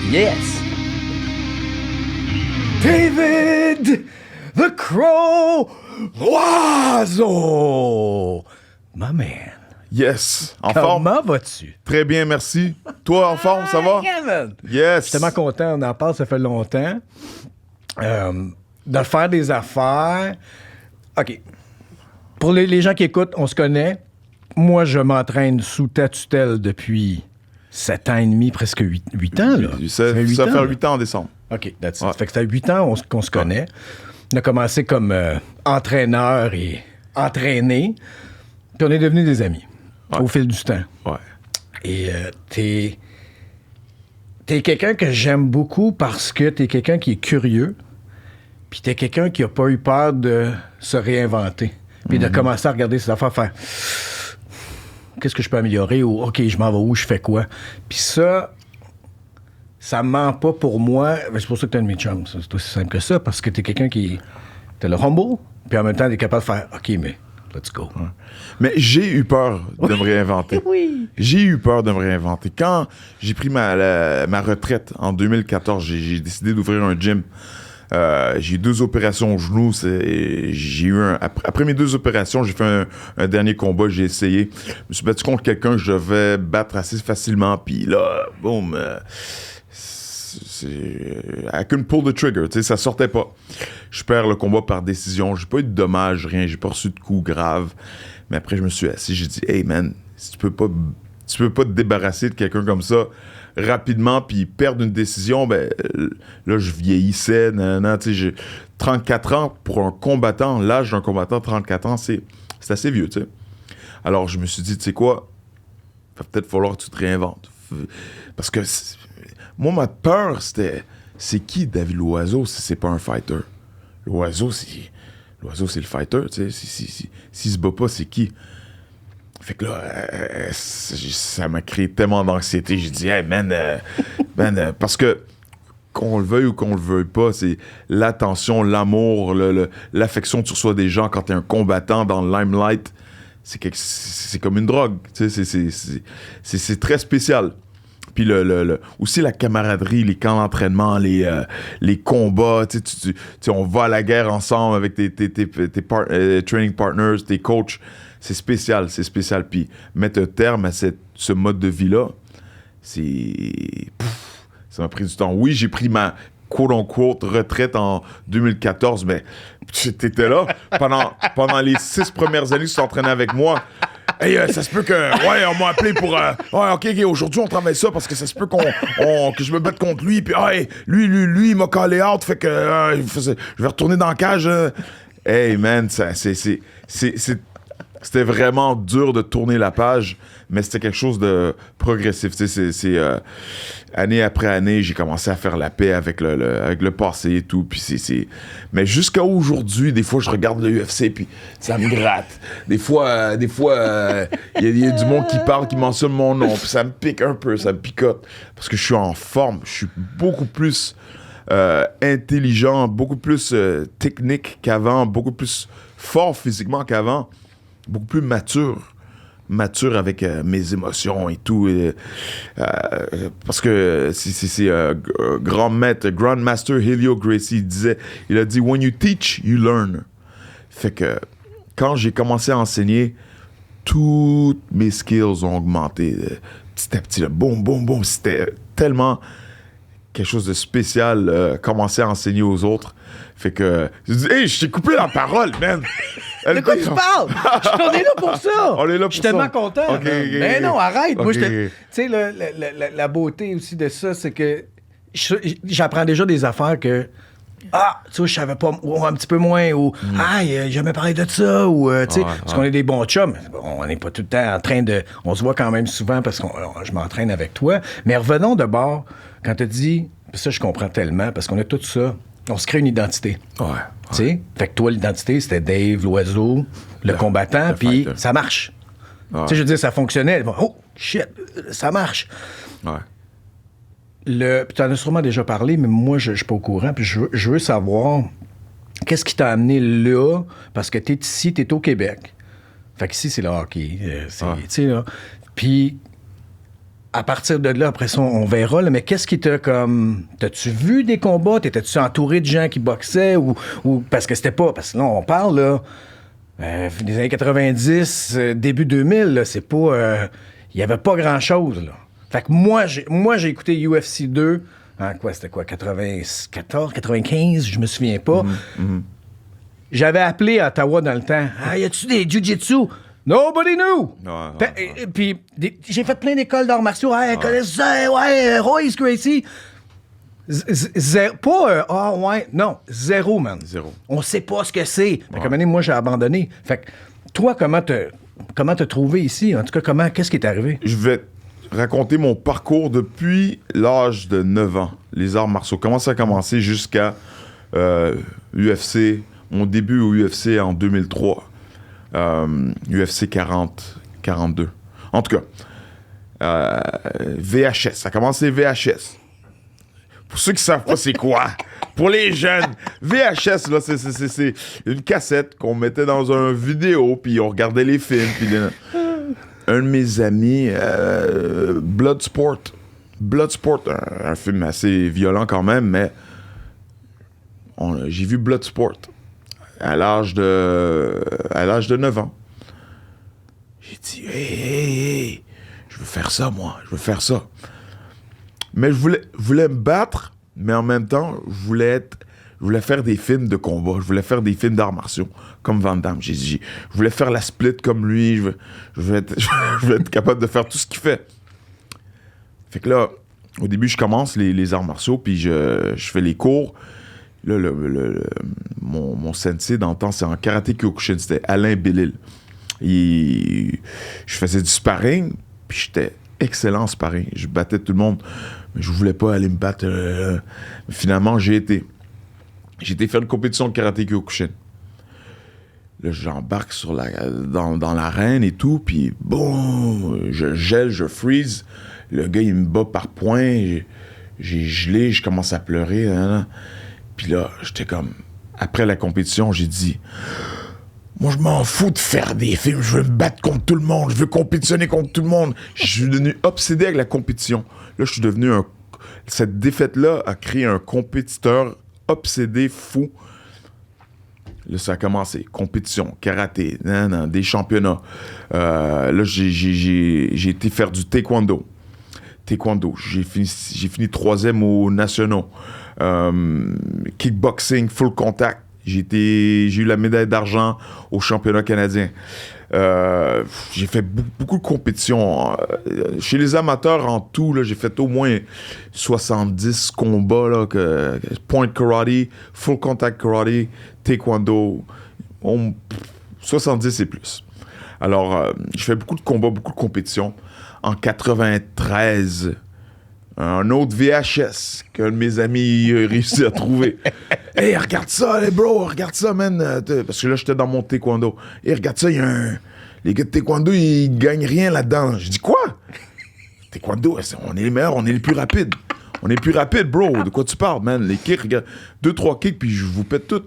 Yes! David the Crow Loiseau! My man. Yes, en forme. Comment vas-tu? Très bien, merci. Toi, en forme, ça va? Yeah, man. Yes. Je suis tellement content, on en parle, ça fait longtemps. De faire des affaires. OK. Pour les gens qui écoutent, on se connaît. Moi, je m'entraîne sous ta tutelle depuis 7 ans et demi, presque 8 ans. Là. Ça fait 8 ans en décembre. OK, that's it. Ça fait que ça fait 8 ans qu'on se connaît. On a commencé comme entraîneur et entraîné. Puis on est devenus des amis au fil du temps. Ouais. Et t'es quelqu'un que j'aime beaucoup parce que t'es quelqu'un qui est curieux. Puis t'es quelqu'un qui a pas eu peur de se réinventer. Puis de commencer à regarder ses affaires, faire qu'est-ce que je peux améliorer ou OK, je m'en vais où, je fais quoi. Puis ça ment pas pour moi. C'est pour ça que t'es un de mes chums. C'est aussi simple que ça, parce que t'es quelqu'un qui... T'es le humble, puis en même temps, t'es capable de faire OK, mais let's go. Ouais. Mais j'ai eu peur de me réinventer. Oui. J'ai eu peur de me réinventer. Quand j'ai pris ma retraite en 2014, j'ai décidé d'ouvrir un gym. J'ai eu 2 opérations au genou. J'ai eu après mes 2 opérations, j'ai fait un dernier combat. J'ai essayé. Je me suis battu contre quelqu'un que je devais battre assez facilement. Puis là, boum. I couldn't pull the trigger. Tu sais, ça sortait pas. Je perds le combat par décision. J'ai pas eu de dommages, rien. J'ai pas reçu de coups graves. Mais après, je me suis assis. J'ai dit, hey man, si tu peux pas te débarrasser de quelqu'un comme ça rapidement puis perdre une décision, ben là, je vieillissais. Tu sais, j'ai 34 ans pour un combattant. L'âge d'un combattant, 34 ans, c'est assez vieux, tu sais. Alors, je me suis dit, tu sais quoi, va peut-être falloir que tu te réinventes. Parce que moi, ma peur, c'est qui David Loiseau si c'est pas un fighter? L'oiseau, c'est le fighter, tu sais. S'il se bat pas, c'est qui? Fait que là, ça m'a créé tellement d'anxiété. J'ai dit, hey man, parce que qu'on le veuille ou qu'on le veuille pas, c'est l'attention, l'amour, l'affection que tu reçois des gens quand t'es un combattant dans le limelight. C'est comme une drogue, tu sais. C'est très spécial. Puis aussi la camaraderie, les camps d'entraînement, les combats, tu sais, on va à la guerre ensemble avec tes training partners, tes coachs. C'est spécial. Puis mettre un terme à ce mode de vie-là, ça m'a pris du temps. Oui, j'ai pris ma quote-unquote retraite en 2014, mais t'étais là pendant les 6 premières années que tu t'entraînais avec moi. Hey, ça se peut que... Ouais, on m'a appelé pour... ouais, OK, aujourd'hui, on travaille ça parce que ça se peut que je me batte contre lui. Puis, lui, il m'a callé out. Fait que je vais retourner dans la cage. Hey, man, c'était vraiment dur de tourner la page, mais c'était quelque chose de progressif. Tu sais, année après année, j'ai commencé à faire la paix avec le passé et tout. Puis mais jusqu'à aujourd'hui, des fois, je regarde le UFC puis ça me gratte. Des fois, il y a du monde qui parle, qui mentionne mon nom, puis ça me pique un peu, ça me picote. Parce que je suis en forme, je suis beaucoup plus intelligent, beaucoup plus technique qu'avant, beaucoup plus fort physiquement qu'avant. Beaucoup plus mature avec mes émotions et tout. Parce que c'est Grandmaster Helio Gracie, il a dit « When you teach, you learn ». Fait que quand j'ai commencé à enseigner, toutes mes skills ont augmenté petit à petit. Là, boum, boum, boum. C'était tellement quelque chose de spécial, commencer à enseigner aux autres. Fait que, je dis, hey, je t'ai coupé la parole, man! De quoi tu parles? On est là pour ça! On est là pour ça. Je suis tellement content. Okay. Mais non, arrête! Moi, Okay. tu sais, la beauté aussi de ça, c'est que j'apprends déjà des affaires que. Ah, tu vois, je savais pas, ou un petit peu moins, ou j'ai jamais parlé de ça, ou, tu sais, parce qu'on est des bons chums. On n'est pas tout le temps en train de. On se voit quand même souvent parce que je m'entraîne avec toi. Mais revenons de bord, quand tu dis, ça, je comprends tellement, parce qu'on a tout ça. On se crée une identité. Ouais. Tu sais? Fait que toi, l'identité, c'était Dave Loiseau, le combattant, puis ça marche. Ouais. Tu sais, je veux dire, ça fonctionnait. Oh, shit, ça marche. Ouais. Puis tu en as sûrement déjà parlé, mais moi, je suis pas au courant, puis je veux savoir qu'est-ce qui t'a amené là, parce que t'es ici, t'es au Québec. Fait qu'ici, c'est le hockey. Tu sais, là. Puis à partir de là, après ça, on verra, là, mais qu'est-ce qui t'a comme... T'as-tu vu des combats? T'étais-tu entouré de gens qui boxaient? Ou parce que c'était pas... Parce que là, on parle, là, des années 90, début 2000, là, c'est pas... Il y avait pas grand-chose, là. Fait que moi, j'ai écouté UFC 2 en quoi? C'était quoi? 94, 95? Je me souviens pas. J'avais appelé à Ottawa dans le temps. « Ah, y a-tu des jiu-jitsu? » Nobody knew! Puis j'ai fait plein d'écoles d'arts martiaux. Hey, Royce Gracie. Zéro, man. Zéro. On sait pas ce que c'est. Fait qu'à un moment donné, moi, j'ai abandonné. Fait que toi, comment t'as trouvé ici? En tout cas, qu'est-ce qui est arrivé? Je vais raconter mon parcours depuis l'âge de 9 ans. Les arts martiaux. Comment ça a commencé jusqu'à UFC. Mon début au UFC en 2003. UFC 42. En tout cas, VHS. Ça a commencé VHS. Pour ceux qui savent pas c'est quoi, pour les jeunes, VHS, là, c'est une cassette qu'on mettait dans un vidéo, puis on regardait les films. Puis un de mes amis, Bloodsport, un film assez violent quand même, mais j'ai vu Bloodsport à l'âge de 9 ans. J'ai dit, hey, je veux faire ça, moi, je veux faire ça. Mais je voulais me battre, mais en même temps, je voulais faire des films de combat, je voulais faire des films d'arts martiaux, comme Van Damme. Je voulais faire la split comme lui, je veux être capable de faire tout ce qu'il fait. Fait que là, au début, je commence les arts martiaux, puis je fais les cours. Là, mon sensei dans le temps, c'est en karaté Kyokushin, c'était Alain Bellil. Je faisais du sparring, puis j'étais excellent en sparring. Je battais tout le monde, mais je voulais pas aller me battre. Finalement, j'ai été faire une compétition de karaté Kyokushin. Là, j'embarque dans l'arène et tout, puis boum, je gèle, je freeze. Le gars, il me bat par points. J'ai gelé, je commence à pleurer. Hein. Puis là, j'étais comme... Après la compétition, j'ai dit... Moi, je m'en fous de faire des films. Je veux me battre contre tout le monde. Je veux compétitionner contre tout le monde. Je suis devenu obsédé avec la compétition. Là, je suis devenu Cette défaite-là a créé un compétiteur obsédé, fou. Là, ça a commencé. Compétition, karaté, des championnats. Là, j'ai été faire du taekwondo. J'ai fini 3e aux nationaux. Kickboxing, full contact. J'ai eu la médaille d'argent au championnat canadien. J'ai fait beaucoup de compétitions. Chez les amateurs, en tout, là, j'ai fait au moins 70 combats. Là, point karate, full contact karate, taekwondo. 70 et plus. Alors, j'ai fait beaucoup de combats, beaucoup de compétitions. En 93... un autre VHS qu'un de mes amis a réussi à trouver. Hey, regarde ça, les bro, regarde ça, man. Parce que là, j'étais dans mon taekwondo. Hey, regarde ça, les gars de taekwondo, ils gagnent rien là-dedans. Je dis, quoi? Taekwondo, on est les meilleurs, on est les plus rapides. On est les plus rapides, bro. De quoi tu parles, man? Les kicks, regarde. 2-3 kicks, puis je vous pète tout.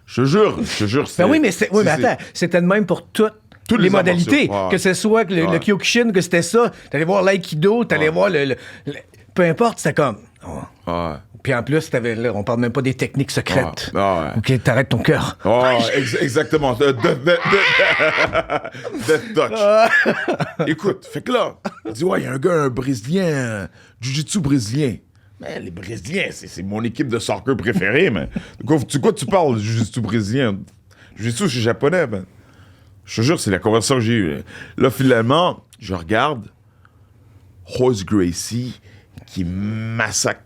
Je te jure. Ben oui, mais attends, c'était de même pour toutes les modalités. Que ce soit le Kyokushin, que c'était ça. T'allais voir l'aïkido, t'allais voir le... Peu importe, c'était comme... Puis en plus, on parle même pas des techniques secrètes. OK, t'arrêtes ton cœur. Exactement. Death touch. Écoute, fait que là, il dit, il y a un brésilien, jiu-jitsu brésilien. Mais les Brésiliens, c'est mon équipe de soccer préférée, man. De quoi tu parles, du jiu-jitsu brésilien? Jiu-jitsu, je suis japonais, man. Je te jure, c'est la conversation que j'ai eue. Là, finalement, je regarde Royce Gracie qui massacre.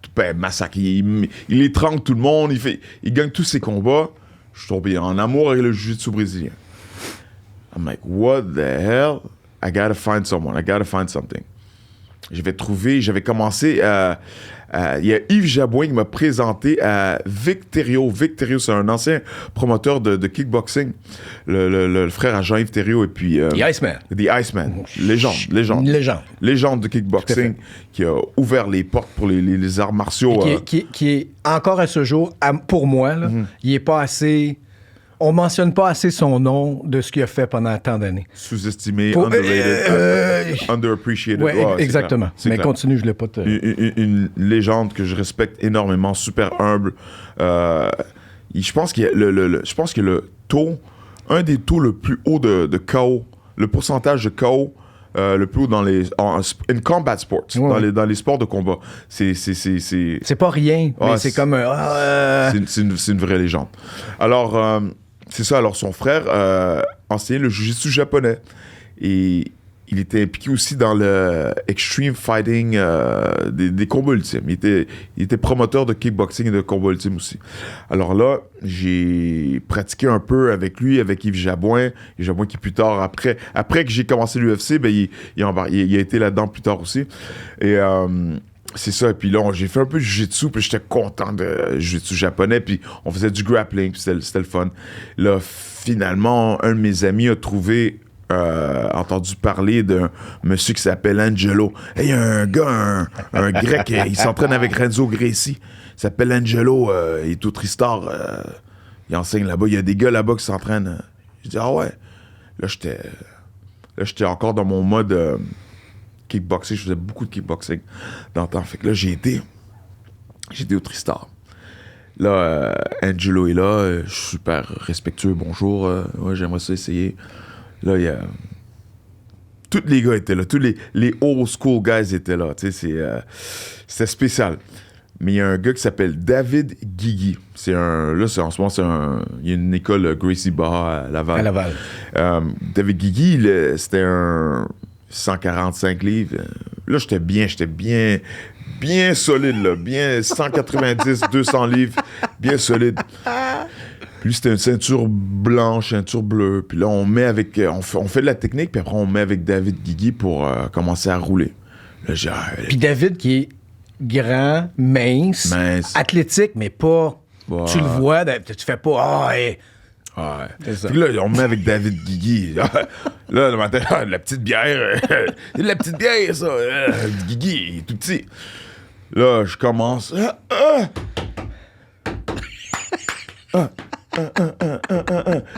Il étrangle tout le monde, il gagne tous ses combats. Je suis tombé en amour avec le jiu-jitsu brésilien. I'm like, what the hell? I gotta find someone. I gotta find something. J'avais commencé à... Il y a Yves Jabouin qui m'a présenté à Victerio. Victerio, c'est un ancien promoteur de kickboxing. Le frère à Jean-Yves Thériault et puis... The Iceman. The Iceman. Légende de kickboxing qui a ouvert les portes pour les arts martiaux. Qui est encore à ce jour, pour moi, là, il est pas assez... on mentionne pas assez son nom de ce qu'il a fait pendant tant d'années. Sous-estimé, underrated, underappreciated. Ouais, Ouais, exactement. Mais clair. continue, je l'ai pas... Une légende que je respecte énormément, super humble. Je pense qu'il y a je pense que le taux, un des taux le plus haut de KO, le pourcentage de KO le plus haut dans les in combat sports, dans les sports de combat. C'est pas rien, mais c'est comme c'est une vraie légende. Alors c'est ça. Alors son frère enseignait le jiu-jitsu japonais et il était impliqué aussi dans le extreme fighting des combats ultimes. Il était promoteur de kickboxing et de combats ultimes aussi. Alors là, j'ai pratiqué un peu avec lui, avec Yves Jabouin. Yves Jabouin qui plus tard, après que j'ai commencé l'UFC, ben, il a été là-dedans plus tard aussi. Et c'est ça. Et puis là, j'ai fait un peu de jiu-jitsu, puis j'étais content de jiu-jitsu japonais. Puis on faisait du grappling, puis c'était le fun. Là, finalement, un de mes amis a trouvé... entendu parler d'un monsieur qui s'appelle Angelo. Il y a un gars, un grec, il s'entraîne avec Renzo Gracie. Il s'appelle Angelo, il est au Tristar. Il enseigne là-bas. Il y a des gars là-bas qui s'entraînent. Je dis, ah ouais. Là, j'étais encore dans mon mode kickboxing. Je faisais beaucoup de kickboxing dans le temps. Fait que là, j'ai été au Tristar. Là, Angelo est là. Je suis super respectueux. Bonjour. Ouais, j'aimerais ça essayer. Là, il y a... Tous les gars étaient là. Tous les old school guys étaient là. Tu sais, c'était spécial. Mais il y a un gars qui s'appelle David Guigui. En ce moment, il y a une école Gracie Barra à Laval. David Guigui, c'était un 145 livres. Là, j'étais bien solide, là. Bien 190, 200 livres. Bien solide. Lui, c'était une ceinture blanche, ceinture bleue. Puis là, on fait de la technique, puis après, on met avec David Guigui pour commencer à rouler. Là, puis David, qui est grand, mince. Athlétique, mais pas... Ouais. Tu le vois, tu fais pas... Ouais. C'est ça. Puis là, on met avec David Guigui. Là, le matin, la petite bière. La petite bière, ça. Guigui, il est tout petit. Là, je commence...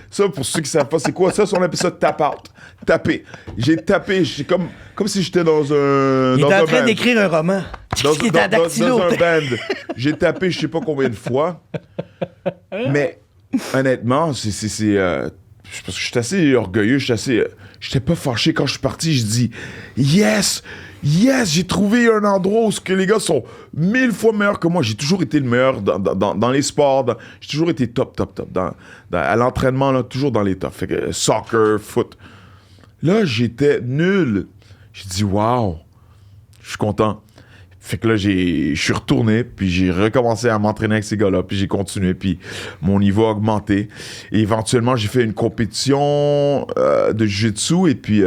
Ça, pour ceux qui savent pas, c'est quoi ça? On appelle ça tap out. Taper. J'ai tapé, comme si j'étais dans un. Il est en train d'écrire un roman. Dans un band. J'ai tapé, je sais pas combien de fois. Mais honnêtement, c'est parce que je suis assez orgueilleux, j'étais pas fâché quand je suis parti. Je dis yes, j'ai trouvé un endroit où que les gars sont 1000 fois meilleurs que moi. J'ai toujours été le meilleur dans les sports. J'ai toujours été top. À l'entraînement, là, toujours dans les tops. Fait que soccer, foot. Là, j'étais nul. J'ai dit wow, je suis content. Fait que là, je suis retourné, puis j'ai recommencé à m'entraîner avec ces gars-là, puis j'ai continué, puis mon niveau a augmenté. Et éventuellement, j'ai fait une compétition de jiu-jitsu, et puis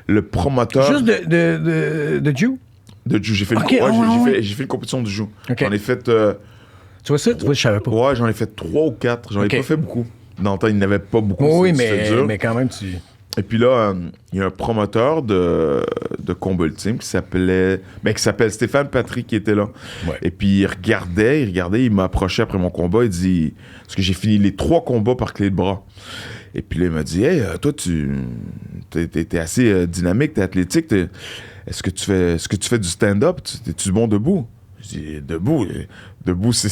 le promoteur... Juste de jiu? De jiu, j'ai fait, j'ai fait une compétition de jiu. Okay. J'en ai fait... tu vois ça? Tu vois, je savais pas. Ouais, j'en ai fait 3 ou 4. J'en ai pas fait beaucoup. Dans le temps, il n'y en avait pas beaucoup. Oui, mais quand même, tu... Et puis là, il y a un promoteur de combat ultime qui s'appelle Stéphane Patry qui était là. Ouais. Et puis il regardait, il m'approchait après mon combat, il dit... Parce que j'ai fini les 3 combats par clé de bras. Et puis là, il m'a dit, hey, toi, t'es assez dynamique, t'es athlétique, est-ce que tu fais du stand-up? T'es-tu bon debout? Je dis, debout, je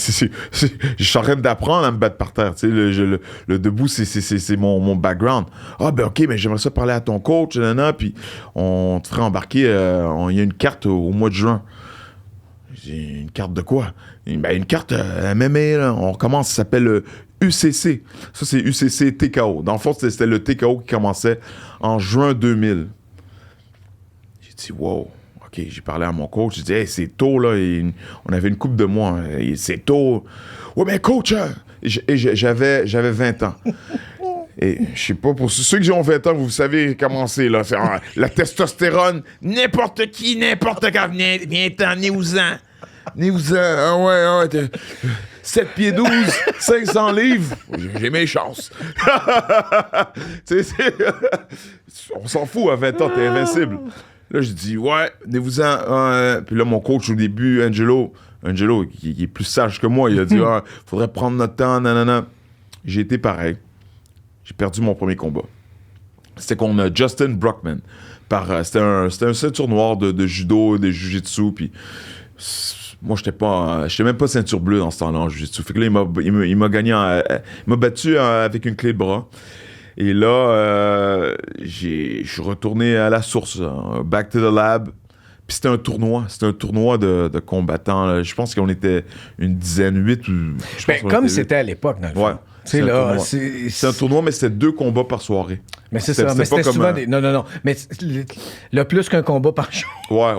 suis en train d'apprendre à me battre par terre. Tu sais, le debout, c'est mon background. Ah, ben OK, mais j'aimerais ça parler à ton coach, puis on te ferait embarquer. Il y a une carte au mois de juin. J'ai une carte de quoi? Ben, une carte MMA, là. On recommence, ça s'appelle UCC. Ça, c'est UCC TKO. Dans le fond, c'était le TKO qui commençait en juin 2000. J'ai dit, wow. OK, j'ai parlé à mon coach, j'ai dit, hey, c'est tôt, là, on avait une couple de mois, c'est tôt. Ouais, mais coach, j'avais 20 ans. Et je sais pas, pour ceux qui ont 20 ans, vous savez comment c'est, là. La testostérone, n'importe qui, n'importe quand, viens-t'en, né-vous-en. Ah ouais, 7 pieds 12, 500 livres, j'ai mes chances. On s'en fout, à 20 ans, t'es invincible. Là, je dis, ouais, venez-vous-en. Puis là, mon coach, au début, Angelo, qui est plus sage que moi, il a dit, faudrait prendre notre temps, nanana. J'ai été pareil. J'ai perdu mon premier combat. C'était contre Justin Brockman. C'était un ceinture noire de judo, de jiu-jitsu, puis moi, j'étais même pas ceinture bleue dans ce temps-là en jiu-jitsu. Fait que là, il m'a gagné, il m'a battu avec une clé de bras. Et là, je suis retourné à la source, back to the lab. Puis c'était un tournoi de combattants. Là. Je pense qu'on était une dizaine, 8 ou... Comme c'était à l'époque, dans le fond. Ouais. C'est un tournoi, mais c'était 2 combats par soirée. Mais c'est ça. Mais c'était souvent des... Non. Mais le plus qu'un combat par jour.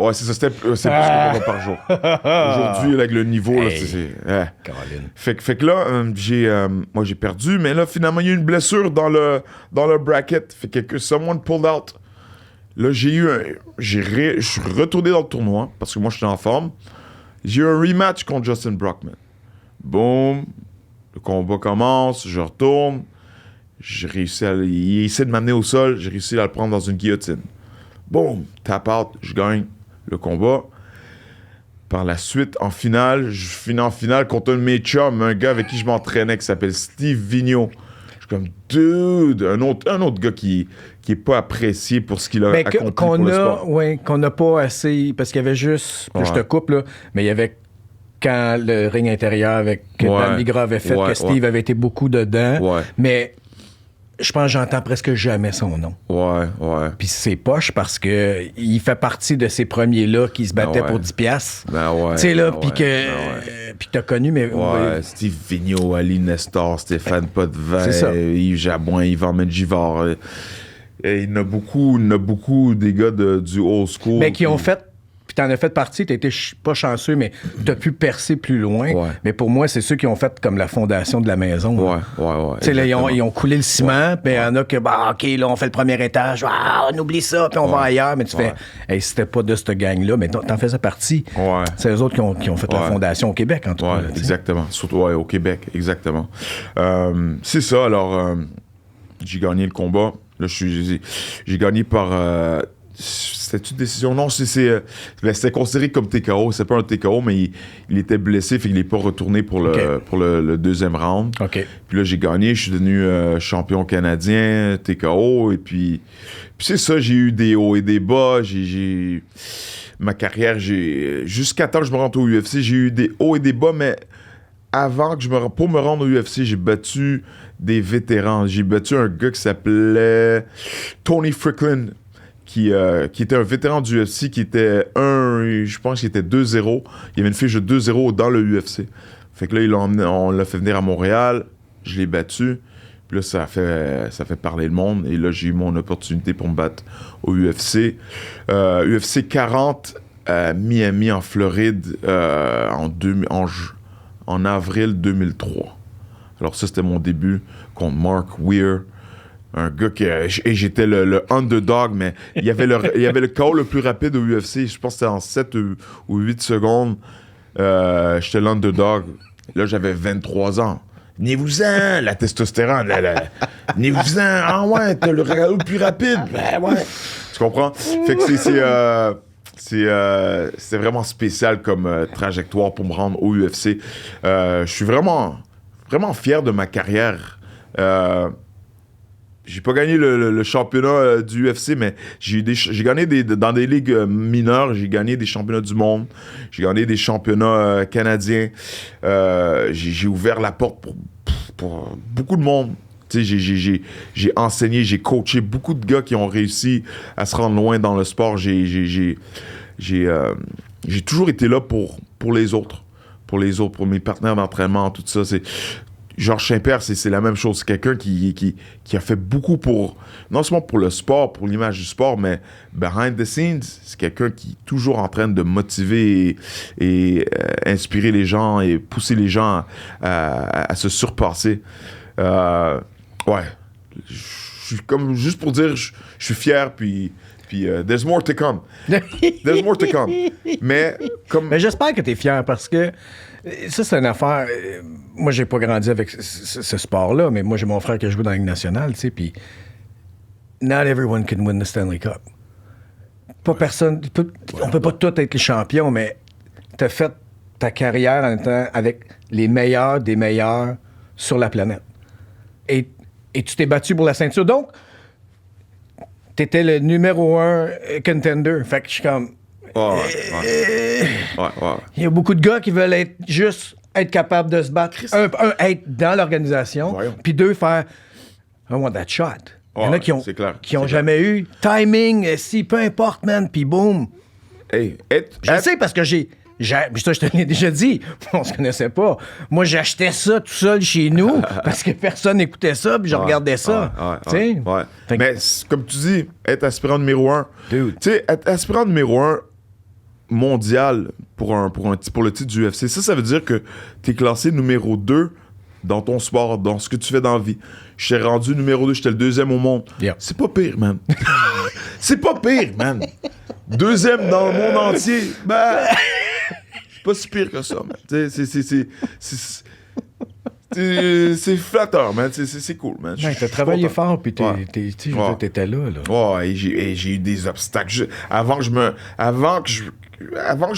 Ouais, c'est ça. C'est plus qu'un combat par jour. Aujourd'hui, avec le niveau, là, Caroline. Fait que là, moi, j'ai perdu. Mais là, finalement, il y a eu une blessure dans le bracket. Fait que someone pulled out. Là, je suis retourné dans le tournoi parce que moi, j'étais en forme. J'ai eu un rematch contre Justin Brockman. Boom. Le combat commence, je retourne. Il essaie de m'amener au sol, j'ai réussi à le prendre dans une guillotine. Boom, tap out, je gagne le combat. Par la suite, en finale, je finis en finale contre un de mes chums, un gars avec qui je m'entraînais qui s'appelle Steve Vigneault. Je suis comme, dude, un autre gars qui est pas apprécié pour ce qu'il a accompli pour le sport. Oui, qu'on n'a pas assez, parce qu'il y avait juste, je te coupe là, mais il y avait quand le ring intérieur que Dan Bigra avait fait, que Steve avait été beaucoup dedans, mais je pense que j'entends presque jamais son nom. Ouais. Puis c'est poche parce que il fait partie de ces premiers-là qui se battaient pour 10$. Tu sais, là, puis puis t'as connu, mais... Ouais, Steve Vigneault, Ali Nestor, Stéphane Potvin, Yves Jabouin, Yvan Medjivor. Il y en a beaucoup des gars du old school. Mais qui ont fait... Puis t'en as fait partie, t'as été pas chanceux, mais t'as pu percer plus loin. Ouais. Mais pour moi, c'est ceux qui ont fait comme la fondation de la maison. Ouais. Tu sais, là, ils ont coulé le ciment, puis il y en a que, OK, là, on fait le premier étage, on oublie ça, puis on va ailleurs. Mais tu fais, hey, c'était pas de cette gang-là, mais t'en faisais partie. Ouais. C'est eux autres qui ont fait la fondation au Québec, en tout cas. Là, exactement. Surtout, au Québec, exactement. C'est ça, alors, j'ai gagné le combat. Là, j'ai gagné par... C'était une décision? Non, c'était considéré comme TKO. C'est pas un TKO, mais il était blessé, fait qu'il n'est pas retourné pour le deuxième round. Okay. Puis là, j'ai gagné. Je suis devenu champion canadien, TKO. Et puis c'est ça, j'ai eu des hauts et des bas. Ma carrière, jusqu'à temps que je me rende au UFC, j'ai eu des hauts et des bas, mais avant que pour me rendre au UFC, j'ai battu des vétérans. J'ai battu un gars qui s'appelait Tony Fricklin, qui était un vétéran du UFC, qui était je pense qu'il était 2-0. Il y avait une fiche de 2-0 dans le UFC. Fait que là, on l'a fait venir à Montréal. Je l'ai battu. Puis là, ça fait parler le monde. Et là, j'ai eu mon opportunité pour me battre au UFC. UFC 40 à Miami, en Floride, en avril 2003. Alors ça, c'était mon début contre Mark Weir. Un gars et j'étais le underdog, mais il y avait le KO le plus rapide au UFC. Je pense que c'était en 7 ou 8 secondes. J'étais l'underdog. Là, j'avais 23 ans. Venez-vous-en, la testostérone. Venez-vous-en. Ah ouais, t'as le KO le plus rapide. Ben ouais. Tu comprends? Fait que c'est vraiment spécial comme trajectoire pour me rendre au UFC. Je suis vraiment, vraiment fier de ma carrière. J'ai pas gagné le championnat du UFC, mais j'ai gagné dans des ligues mineures, j'ai gagné des championnats du monde, j'ai gagné des championnats canadiens. J'ai ouvert la porte pour beaucoup de monde. Tu sais, j'ai enseigné, j'ai coaché beaucoup de gars qui ont réussi à se rendre loin dans le sport. J'ai toujours été là pour les autres, pour mes partenaires d'entraînement, tout ça. Georges Saint-Pierre, c'est la même chose. C'est quelqu'un qui a fait beaucoup non seulement pour le sport, pour l'image du sport, mais behind the scenes, c'est quelqu'un qui est toujours en train de motiver et inspirer les gens et pousser les gens à se surpasser. Ouais. Je suis comme, juste pour dire, je suis fier, puis there's more to come. There's more to come. Mais j'espère que t'es fier parce que ça, c'est une affaire. Moi, j'ai pas grandi avec ce sport-là, mais moi, j'ai mon frère qui a joué dans la Ligue nationale, tu sais, puis not everyone can win the Stanley Cup. Pas personne. On peut pas tous être les champions, mais t'as fait ta carrière en étant avec les meilleurs des meilleurs sur la planète. Et Et tu t'es battu pour la ceinture. Donc, t'étais le numéro 1 contender. Fait que je suis comme... Il y a beaucoup de gars qui veulent être capables de se battre. Être dans l'organisation. Puis 2, faire I want that shot. Il y en a qui ont jamais eu timing, peu importe, man. Puis boum. Hey, je sais parce que ça, je te l'ai déjà dit. On se connaissait pas. Moi, j'achetais ça tout seul chez nous parce que personne n'écoutait ça, puis je regardais ça. Mais comme tu dis, être aspirant numéro 1. Tu sais, être aspirant numéro 1 mondial pour le titre du UFC, ça veut dire que t'es classé numéro 2 dans ton sport, dans ce que tu fais dans la vie. Je suis rendu numéro 2, j'étais le 2e au monde. Yeah. C'est pas pire, man. C'est pas pire, man. 2e dans le monde entier. Ben, c'est pas si pire que ça, man. C'est flatteur, man. C'est cool, man. T'as travaillé fort, puis t'étais là. Ouais, et j'ai eu des obstacles. Avant que je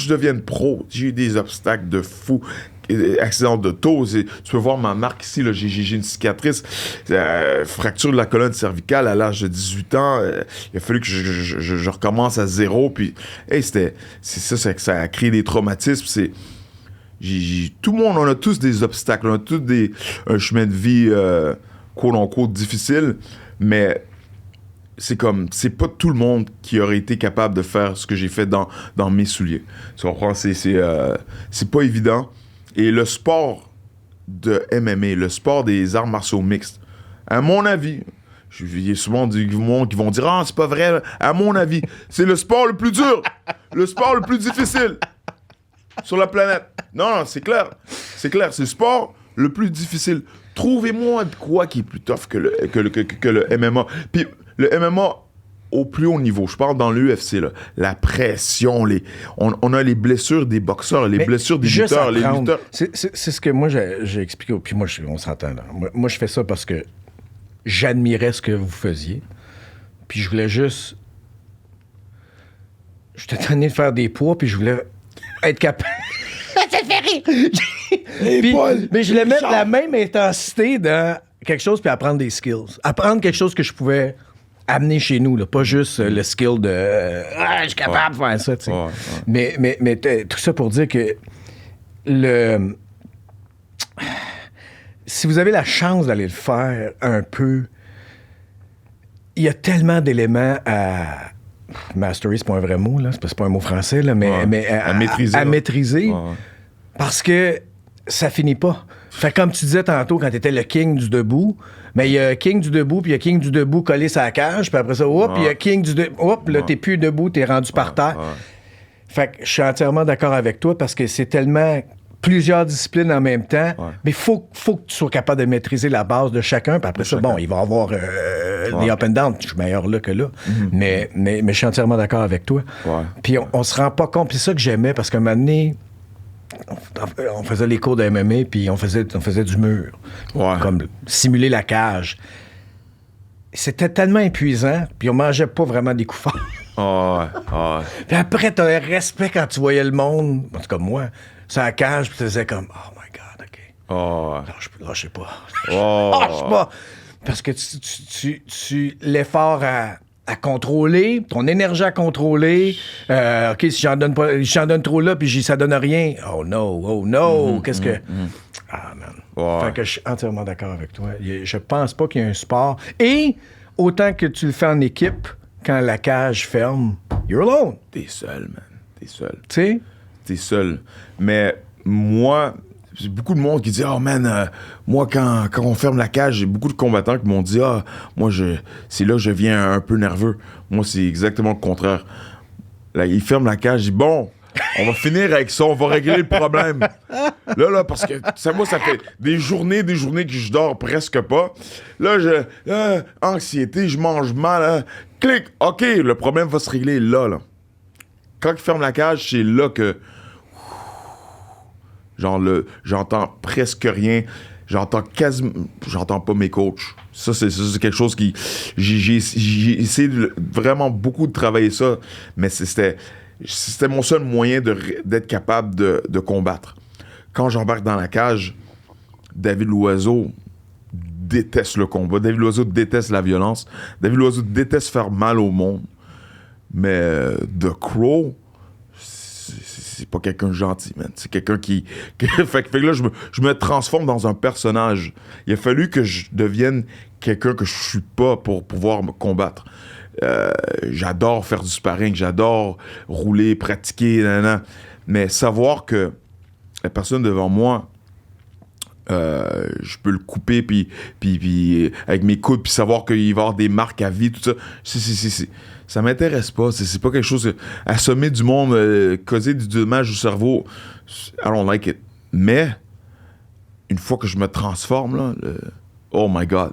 devienne pro, j'ai eu des obstacles de fou. Accident d'auto, tu peux voir ma marque ici, là, j'ai une cicatrice, fracture de la colonne cervicale à l'âge de 18 ans. Il a fallu que je recommence à zéro, puis ça a créé des traumatismes. Tout le monde, on a tous des obstacles, on a tous un chemin de vie quote-unquote difficile, mais c'est pas tout le monde qui aurait été capable de faire ce que j'ai fait dans mes souliers. Tu comprends? C'est pas évident. Et le sport de MMA, le sport des arts martiaux mixtes, à mon avis, il y a souvent des gens qui vont dire « Ah, c'est pas vrai. » À mon avis, c'est le sport le plus dur, le sport le plus difficile sur la planète. Non, c'est clair. C'est clair, c'est le sport le plus difficile. Trouvez-moi quoi qui est plus tough que le MMA. Puis le MMA au plus haut niveau, je parle dans l'UFC, là, la pression, on a les blessures des boxeurs, les blessures des lutteurs. Les lutteurs. C'est ce que moi j'ai expliqué, puis moi on s'entend là. Moi je fais ça parce que j'admirais ce que vous faisiez, puis je voulais juste... J'étais tanné de faire des poids, puis je voulais être capable... Ça te fait rire! Mais je voulais mettre la même intensité dans quelque chose, puis apprendre des skills. Apprendre quelque chose que je pouvais... amener chez nous, là, pas juste le skill de je suis capable de faire ça, tu sais. Mais tout ça pour dire que si vous avez la chance d'aller le faire un peu, il y a tellement d'éléments à mastery, c'est pas un vrai mot, là, c'est pas un mot français, là, mais à maîtriser parce que ça finit pas. Fait comme tu disais tantôt, quand t'étais le king du debout, mais il y a king du debout, puis il y a king du debout collé sur la cage, puis après ça, il y a king du debout, là, t'es plus debout, t'es rendu par terre. Fait que je suis entièrement d'accord avec toi, parce que c'est tellement plusieurs disciplines en même temps, mais faut que tu sois capable de maîtriser la base de chacun, puis après ça, bon, il va y avoir des up and down, je suis meilleur là que là, mais je suis entièrement d'accord avec toi. Puis on se rend pas compte, puis c'est ça que j'aimais, parce qu'à un moment donné, on faisait les cours de MMA, puis on faisait du mur. Comme simuler la cage. C'était tellement épuisant, puis on mangeait pas vraiment des coups forts. Puis après, t'avais respect quand tu voyais le monde, en tout cas moi, sur la cage, puis tu disais comme, oh my God, OK. Lâchez pas. Lâche pas. Parce que l'effort à contrôler, ton énergie à contrôler. OK, si j'en donne trop là, puis ça donne rien. Oh no, qu'est-ce que... Ah, man. Fait que je suis entièrement d'accord avec toi. Je pense pas qu'il y ait un sport. Et autant que tu le fais en équipe, quand la cage ferme, you're alone. T'es seul, man. T'es seul. Tu sais? T'es seul. Mais moi... J'ai beaucoup de monde qui dit « Oh man, moi quand on ferme la cage, j'ai beaucoup de combattants qui m'ont dit « Ah, moi c'est là que je viens un peu nerveux. » Moi, c'est exactement le contraire. Là, ils ferment la cage, je dis « Bon, on va finir avec ça, on va régler le problème. » Là, parce que moi, ça fait des journées que je dors presque pas. Là, anxiété, je mange mal. Hein. Clic, OK, le problème va se régler là. Quand ils ferment la cage, c'est là que... j'entends presque rien. J'entends pas mes coachs. Ça, c'est quelque chose qui... J'ai essayé vraiment beaucoup de travailler ça, mais c'était mon seul moyen d'être capable de combattre. Quand j'embarque dans la cage, David Loiseau, déteste le combat. David Loiseau déteste la violence. David Loiseau déteste faire mal au monde. Mais The Crow, c'est pas quelqu'un de gentil, man. C'est quelqu'un qui... fait que là, je me transforme dans un personnage. Il a fallu que je devienne quelqu'un que je suis pas pour pouvoir me combattre. J'adore faire du sparring, j'adore rouler, pratiquer, nanana. Mais savoir que la personne devant moi, je peux le couper puis avec mes coudes, puis savoir qu'il va y avoir des marques à vie, tout ça, ça m'intéresse pas. C'est pas quelque chose... Assommer du monde, causer du dommage au cerveau, I don't like it. Mais, une fois que je me transforme, là, oh my God,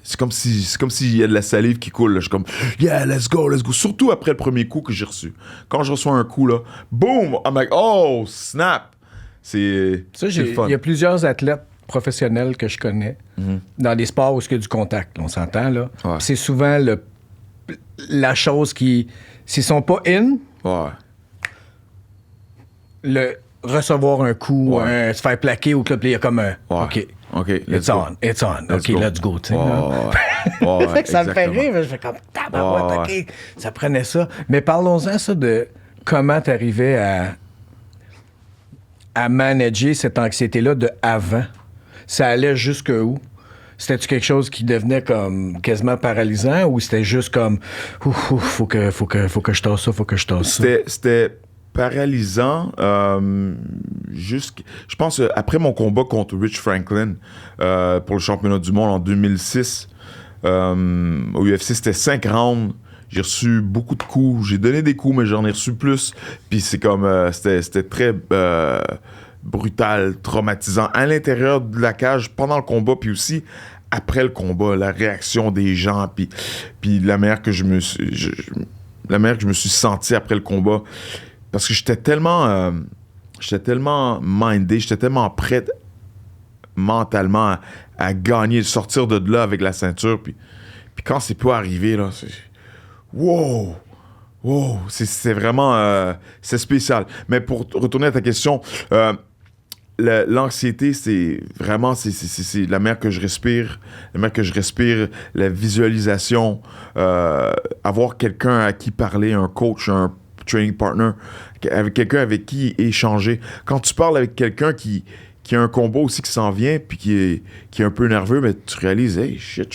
c'est comme s'il y a de la salive qui coule. Là. Je suis comme, yeah, let's go. Surtout après le premier coup que j'ai reçu. Quand je reçois un coup, là, boom, I'm like, oh, snap. C'est fun. Il y a plusieurs athlètes professionnels que je connais dans des sports où il y a du contact, on s'entend, là. Ouais. C'est souvent la chose qui... S'ils sont pas in, le recevoir un coup, se faire plaquer au club, il y a comme un... OK, it's on. OK, let's go. Tu sais, fait que ça me fait rire, mais je fais comme tabarouette, OK, ça prenait ça. Mais parlons-en, ça, de comment t'arrivais à manager cette anxiété-là de avant. Ça allait jusque où? C'était-tu quelque chose qui devenait comme quasiment paralysant ou c'était juste comme faut que je tasse ça? C'était paralysant. Je pense après mon combat contre Rich Franklin pour le championnat du monde en 2006 au UFC, c'était 5 rounds. J'ai reçu beaucoup de coups. J'ai donné des coups, mais j'en ai reçu plus. Puis c'est comme... c'était très brutal, traumatisant. À l'intérieur de la cage, pendant le combat, puis aussi après le combat, la réaction des gens, puis la manière que je me suis senti après le combat. Parce que j'étais tellement mindé, j'étais tellement prêt mentalement à gagner, sortir de là avec la ceinture. Puis quand c'est pas arrivé, là, c'est... Wow! C'est vraiment... c'est spécial. Mais pour retourner à ta question, l'anxiété, c'est vraiment... C'est la mer que je respire. La mer que je respire, la visualisation, avoir quelqu'un à qui parler, un coach, un training partner, avec quelqu'un avec qui échanger. Quand tu parles avec quelqu'un qui a un combat aussi qui s'en vient, puis qui est un peu nerveux, mais tu réalises, hey, shit,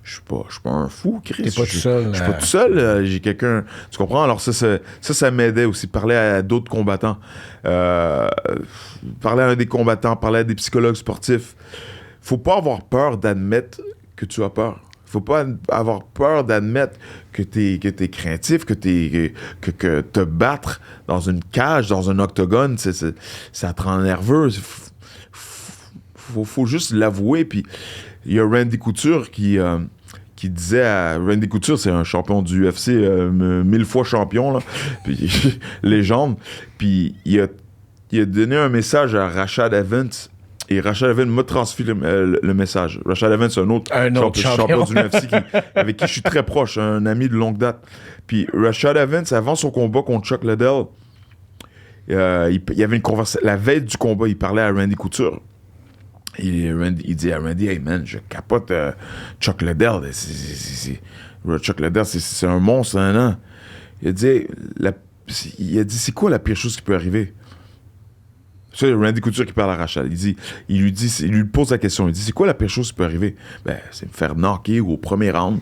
je suis pas un fou, Chris. T'es pas tout seul. Je suis pas tout seul. J'ai quelqu'un... Tu comprends? Alors ça m'aidait aussi. Parler à d'autres combattants. Parler à un des combattants. Parler à des psychologues sportifs. Faut pas avoir peur d'admettre que tu as peur. Faut pas avoir peur d'admettre que t'es craintif, que te battre dans une cage, dans un octogone, ça te rend nerveux. Faut juste l'avouer. Puis il y a Randy Couture qui disait Randy Couture, c'est un champion du UFC, 1000 fois champion, là, puis légende. Puis il a donné un message à Rashad Evans, et Rashad Evans m'a transféré le message. Rashad Evans, c'est un autre champion du UFC avec qui je suis très proche, un ami de longue date. Puis Rashad Evans, avant son combat contre Chuck Liddell, il y avait une conversation. La veille du combat, il parlait à Randy Couture. Il dit à Randy, hey man, je capote Chuck Liddell. Chuck Liddell, c'est un monstre, hein? Il a dit, c'est quoi la pire chose qui peut arriver? C'est Randy Couture qui parle à Rachel. Il lui pose la question. Il dit, c'est quoi la pire chose qui peut arriver? Ben, c'est me faire knocker au premier round.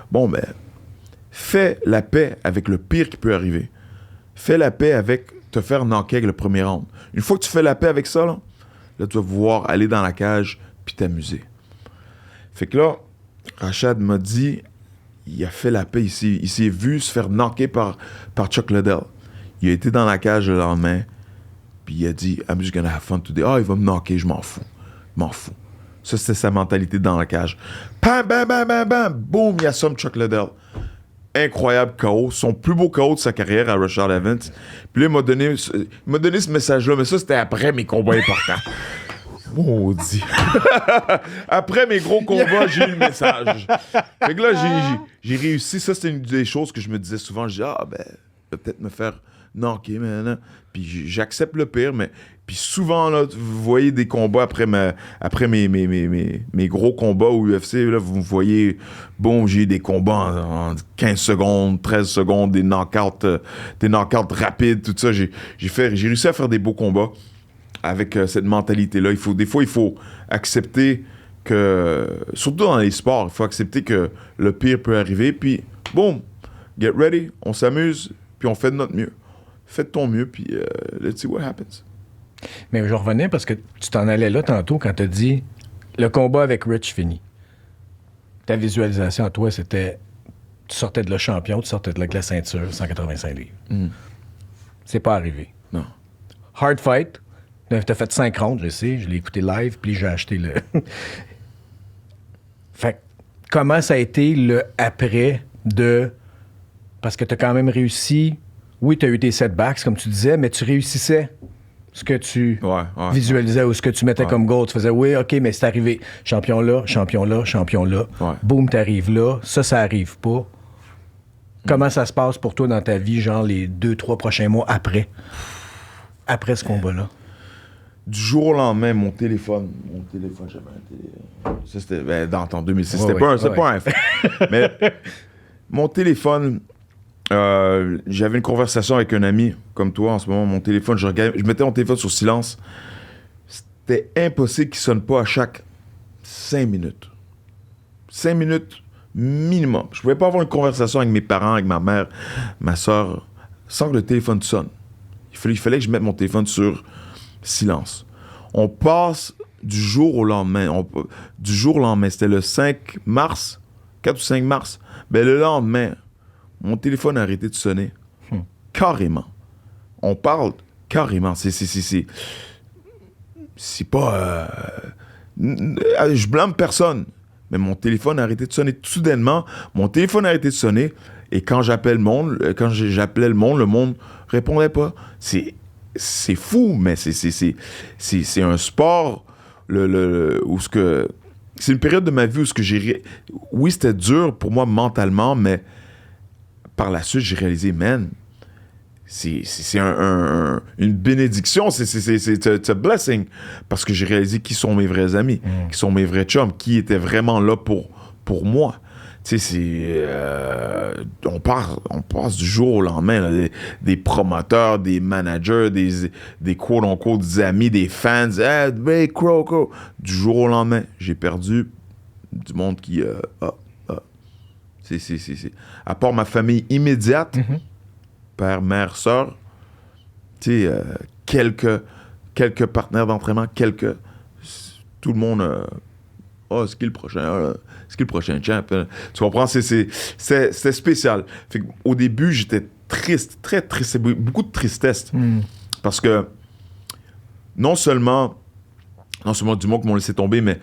Bon, ben, fais la paix avec le pire qui peut arriver. Fais la paix avec te faire knocker avec le premier round. Une fois que tu fais la paix avec ça, là, tu vas pouvoir aller dans la cage puis t'amuser. Fait que là, Rashad m'a dit, il a fait la paix ici. Il s'est vu se faire knocker par Chuck Liddell. Il a été dans la cage le lendemain, puis il a dit, I'm just gonna have fun today. Ah, il va me knocker, je m'en fous. Ça, c'était sa mentalité dans la cage. Bam, bam, bam, bam, bam. Boum, il assomme Chuck Liddell. Incroyable KO. Son plus beau KO de sa carrière à Rashad Evans. Puis là, il m'a donné ce message-là, mais ça, c'était après mes combats importants. Maudit. Après mes gros combats, j'ai eu le message. Fait que là, j'ai réussi. Ça, c'était une des choses que je me disais souvent. Je dis, ben, je vais peut-être me faire knocké, man. Puis j'accepte le pire, mais... Puis souvent, là, vous voyez des combats après mes gros combats au UFC, là, vous voyez, bon, j'ai des combats en 15 secondes, 13 secondes, des knockouts rapides, tout ça. J'ai réussi à faire des beaux combats avec cette mentalité-là. Des fois, il faut accepter que, surtout dans les sports, il faut accepter que le pire peut arriver, puis boum, get ready, on s'amuse, puis on fait de notre mieux. Fais de ton mieux, puis let's see what happens. Mais je revenais parce que tu t'en allais là tantôt quand tu as dit le combat avec Rich fini. Ta visualisation à toi, c'était tu sortais de là champion, tu sortais de là avec la ceinture, 185 livres. C'est pas arrivé. Non. Hard fight. T'as fait 5 rounds, je sais, je l'ai écouté live, puis j'ai acheté le... Fait comment ça a été le après de... Parce que t'as quand même réussi... Oui, t'as eu tes setbacks, comme tu disais, mais tu réussissais ce que tu visualisais ou ce que tu mettais comme goal. Tu faisais, oui, OK, mais c'est arrivé. Champion là, champion là, champion là. Ouais. Boum, t'arrives là. Ça arrive pas. Comment ça se passe pour toi dans ta vie, genre les 2-3 prochains mois après ce combat-là? Du jour au lendemain, mon téléphone, j'avais un téléphone. Ça, c'était en 2006. C'était pas un iPhone. Mais mon téléphone, j'avais une conversation avec un ami comme toi en ce moment. Mon téléphone, je mettais mon téléphone sur silence. C'était impossible qu'il sonne pas à chaque 5 minutes. 5 minutes minimum. Je pouvais pas avoir une conversation avec mes parents, avec ma mère, ma soeur, sans que le téléphone sonne. Il fallait que je mette mon téléphone sur silence. On passe du jour au lendemain. C'était le 5 mars, 4 ou 5 mars. Ben, le lendemain, mon téléphone a arrêté de sonner. Carrément. On parle carrément. C'est pas... je blâme personne. Mais mon téléphone a arrêté de sonner. Soudainement, mon téléphone a arrêté de sonner. Et quand j'appelais le monde, le monde répondait pas. C'est fou, mais c'est un sport où c'est une période de ma vie où oui, c'était dur pour moi mentalement, mais par la suite, j'ai réalisé, man, c'est une bénédiction, c'est a blessing, parce que j'ai réalisé qui sont mes vrais amis, qui sont mes vrais chums, qui étaient vraiment là pour moi. Tu sais, on passe du jour au lendemain, là, des promoteurs, des managers, des quote-unquote des amis, des fans, Crow. Du jour au lendemain, j'ai perdu du monde qui... À part ma famille immédiate, père, mère, sœur, tu sais, quelques partenaires d'entraînement, tout le monde... c'est qui le prochain? C'est qui le prochain champ? Tu comprends? C'était spécial. Fait qu'au début, j'étais triste, très triste. Beaucoup de tristesse. Parce que non seulement du monde qui m'ont laissé tomber, mais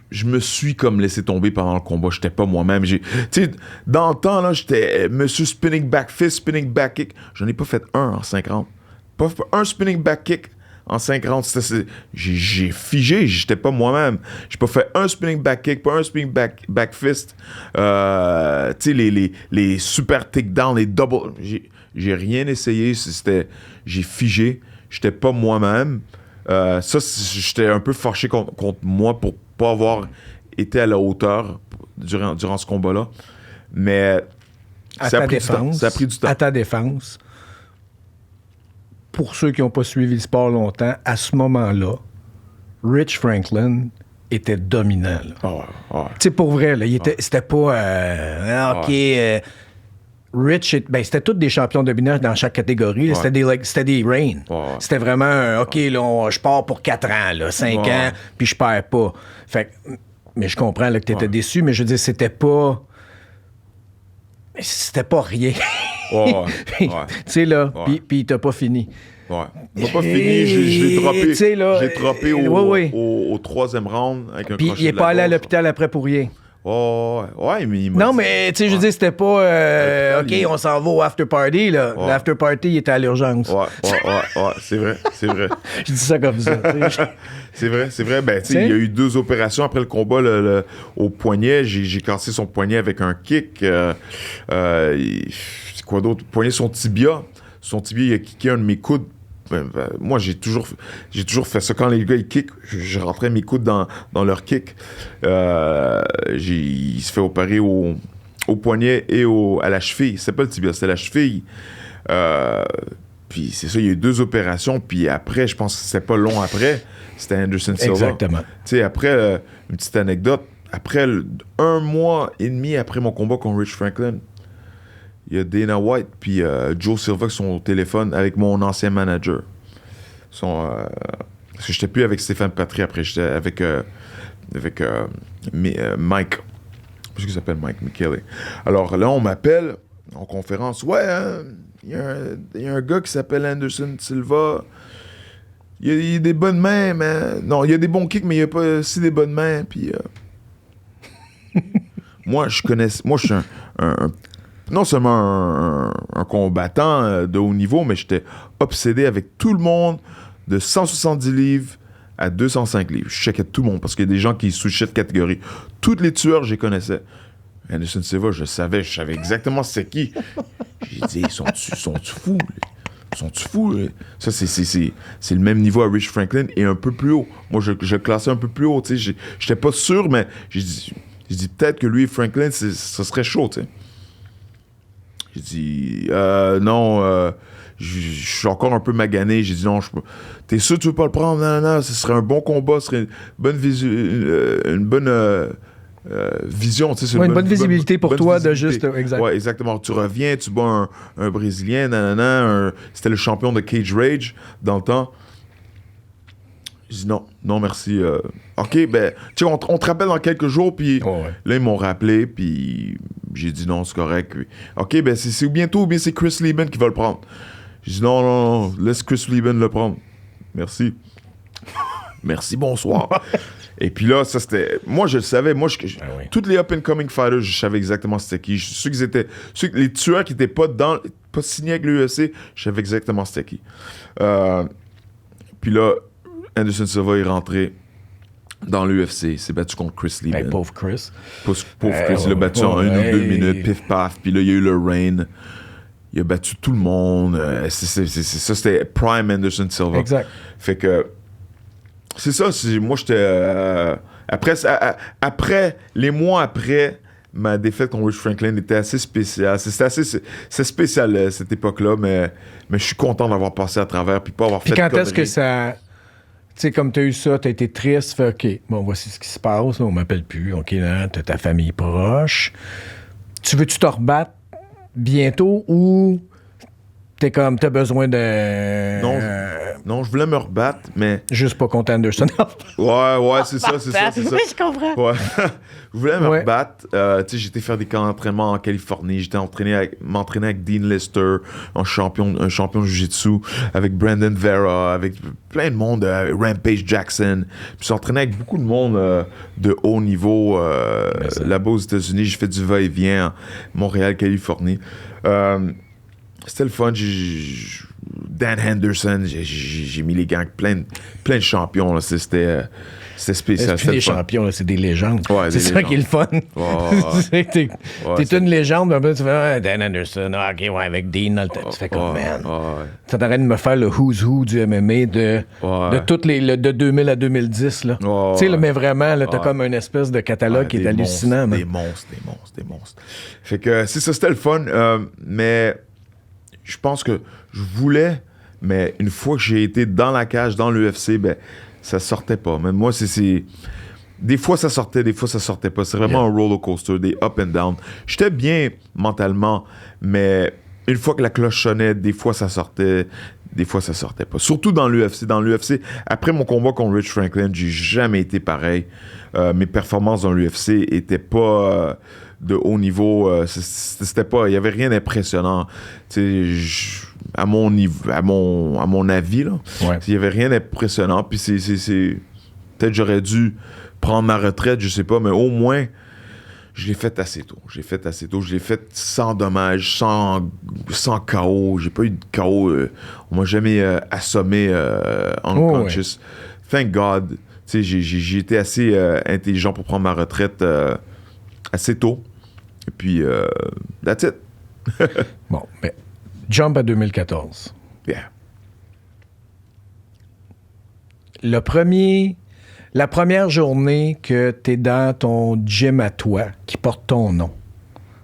je me suis comme laissé tomber pendant le combat. J'étais pas moi-même. Tu sais, dans le temps, là, j'étais monsieur spinning back fist, spinning back kick. J'en ai pas fait un en 5 rounds. Pas un spinning back kick en 5 rounds. J'ai figé. J'étais pas moi-même. J'ai pas fait un spinning back kick, pas un spinning back fist. Tu sais, les super takedowns, les double. J'ai rien essayé. J'ai figé. J'étais pas moi-même. J'étais un peu fâché contre moi pour pas avoir été à la hauteur durant ce combat-là. Mais ça a pris du temps. À ta défense, pour ceux qui n'ont pas suivi le sport longtemps, à ce moment-là, Rich Franklin était dominant. Tu sais, pour vrai, là, c'était pas... Rich, c'était tous des champions dominants dans chaque catégorie. Là, c'était des reigns. C'était vraiment, OK, là, je pars pour 4 ans, là, 5 ans, puis je perds pas. Fait mais je comprends là, que tu étais déçu, mais je veux dire, c'était pas rien. Tu sais, là, puis il t'a pas fini. Il m'a pas fini, je l'ai droppé au 3e round avec un crochet de la gauche. Puis il est pas allé à l'hôpital après pour rien. Mais non, mais tu sais, je veux dire, c'était pas OK, on s'en va au after party, là. L'after party, il était à l'urgence. C'est vrai. Je dis ça comme ça. C'est vrai. Ben, tu sais, il y a eu 2 opérations après le combat au poignet. J'ai cassé son poignet avec un kick. C'est quoi d'autre? Poignet son tibia. son tibia, il a kické un de mes coudes. Moi, j'ai toujours fait ça. Quand les gars, ils kick, je rentrais mes coudes dans leur kick. Il se fait opérer au poignet et à la cheville. C'est pas le tibia, c'est la cheville. Puis c'est ça, il y a eu 2 opérations. Puis après, je pense que c'était pas long après, c'était Anderson Silva. Exactement. Tu sais, après, une petite anecdote, après 1 mois et demi après mon combat contre Rich Franklin, il y a Dana White puis Joe Silva qui sont au téléphone avec mon ancien manager. Parce que j'étais plus avec Stéphane Patry après, j'étais avec Mike. Je sais qu'il s'appelle Mike McKelly. Alors là, on m'appelle en conférence. Ouais, hein, il y a un gars qui s'appelle Anderson Silva. Il a des bonnes mains, mais... Non, il y a des bons kicks, mais il n'y a pas aussi des bonnes mains. Puis... Moi, je suis non seulement un combattant de haut niveau, mais j'étais obsédé avec tout le monde de 170 livres à 205 livres. Je checkais tout le monde parce qu'il y a des gens qui sous cette catégorie. Tous les tueurs, je les connaissais. Anderson Silva, je savais exactement c'est qui. J'ai dit, ils sont-tu fous? Sont-tu fous? Ça, c'est le même niveau à Rich Franklin et un peu plus haut. Moi, je le classais un peu plus haut. J'étais pas sûr, mais j'ai dit peut-être que lui et Franklin, ça serait chaud. T'sais. J'ai dit, non, je suis encore un peu magané. J'ai dit, non, t'es sûr que tu veux pas le prendre? Non, ce serait un bon combat, ce serait une bonne vision. Une bonne visibilité pour toi visibilité. De juste... Exact. Ouais, exactement. Tu reviens, tu bats un Brésilien, c'était le champion de Cage Rage dans le temps. J'ai dit non, merci. OK, ben, tu sais, on te rappelle dans quelques jours, puis là, ils m'ont rappelé, puis j'ai dit non, c'est correct. Puis, OK, ben, c'est bientôt, ou bien c'est Chris Lieben qui va le prendre. J'ai dit non, laisse Chris Lieben le prendre. Merci. Merci, bonsoir. Et puis là, ça c'était... Moi, je le savais. Toutes les up-and-coming fighters, je savais exactement c'était qui. Les tueurs qui n'étaient pas signés avec l'UFC, je savais exactement c'était qui. Puis là, Anderson Silva est rentré dans l'UFC. Il s'est battu contre Chris Lieben. Pauvre Chris. Pauvre Chris. Il l'a battu en 1 ou 2 minutes, pif-paf. Puis là, il y a eu le rain. Il a battu tout le monde. Ça, c'était Prime Anderson Silva. Exact. Fait que... C'est ça. Moi, j'étais... Après, les mois après, ma défaite contre Rich Franklin était assez spéciale. C'est spécial, cette époque-là, mais je suis content d'avoir passé à travers puis pas avoir fait de conneries. Puis quand est-ce que ça... Tu sais, comme tu as eu ça, tu as été triste, fait OK, bon, voici ce qui se passe, on m'appelle plus, OK, là, tu as ta famille proche. Veux-tu te rebattre bientôt ou t'es comme, t'as besoin de... Non, je voulais me rebattre, mais... Juste pas contre Anderson. ouais, c'est ça. Oui, je comprends. Ouais. Je voulais me rebattre. Tu sais, j'étais faire des camps d'entraînement en Californie. J'étais m'entraîner avec Dean Lister, un champion de Jiu-Jitsu, avec Brandon Vera, avec plein de monde, Rampage Jackson. Puis j'entraînais avec beaucoup de monde de haut niveau là-bas aux États-Unis. J'ai fait du va-et-vient à Montréal, Californie. C'était le fun. Dan Henderson, j'ai mis les gangs plein de champions. Là. C'était spécial. C'est des champions, là, c'est des légendes. Ouais, c'est ça qui est le fun. T'es une légende, mais tu fais Dan Anderson, OK, ouais, avec Dean. Tu fais comme, man. Ça t'arrête de me faire le who's who du MMA de toutes de 2000 à 2010. Là. Tu sais, mais vraiment, là, t'as comme une espèce de catalogue qui est hallucinant. Des monstres. Fait que c'est ça, c'était le fun. Mais je pense que je voulais, mais une fois que j'ai été dans la cage, dans l'UFC, ben, ça sortait pas. Mais moi, des fois, ça sortait, des fois, ça sortait pas. C'est vraiment un roller coaster, des up and down. J'étais bien mentalement, mais une fois que la cloche sonnait, des fois, ça sortait, des fois, ça sortait pas. Surtout dans l'UFC. Dans l'UFC, après mon combat contre Rich Franklin, j'ai jamais été pareil. Mes performances dans l'UFC étaient pas... de haut niveau, c'était pas, il y avait rien d'impressionnant. À mon niveau, à mon avis là, il y avait rien d'impressionnant. Puis peut-être j'aurais dû prendre ma retraite, je sais pas, mais au moins je l'ai fait assez tôt. Je l'ai fait sans dommages, sans KO. J'ai pas eu de KO. On m'a jamais assommé unconscious. Thank God. J'ai été assez intelligent pour prendre ma retraite assez tôt. Et puis, that's it. Bon, mais Jump à 2014. Yeah. La première journée que tu es dans ton gym à toi, qui porte ton nom,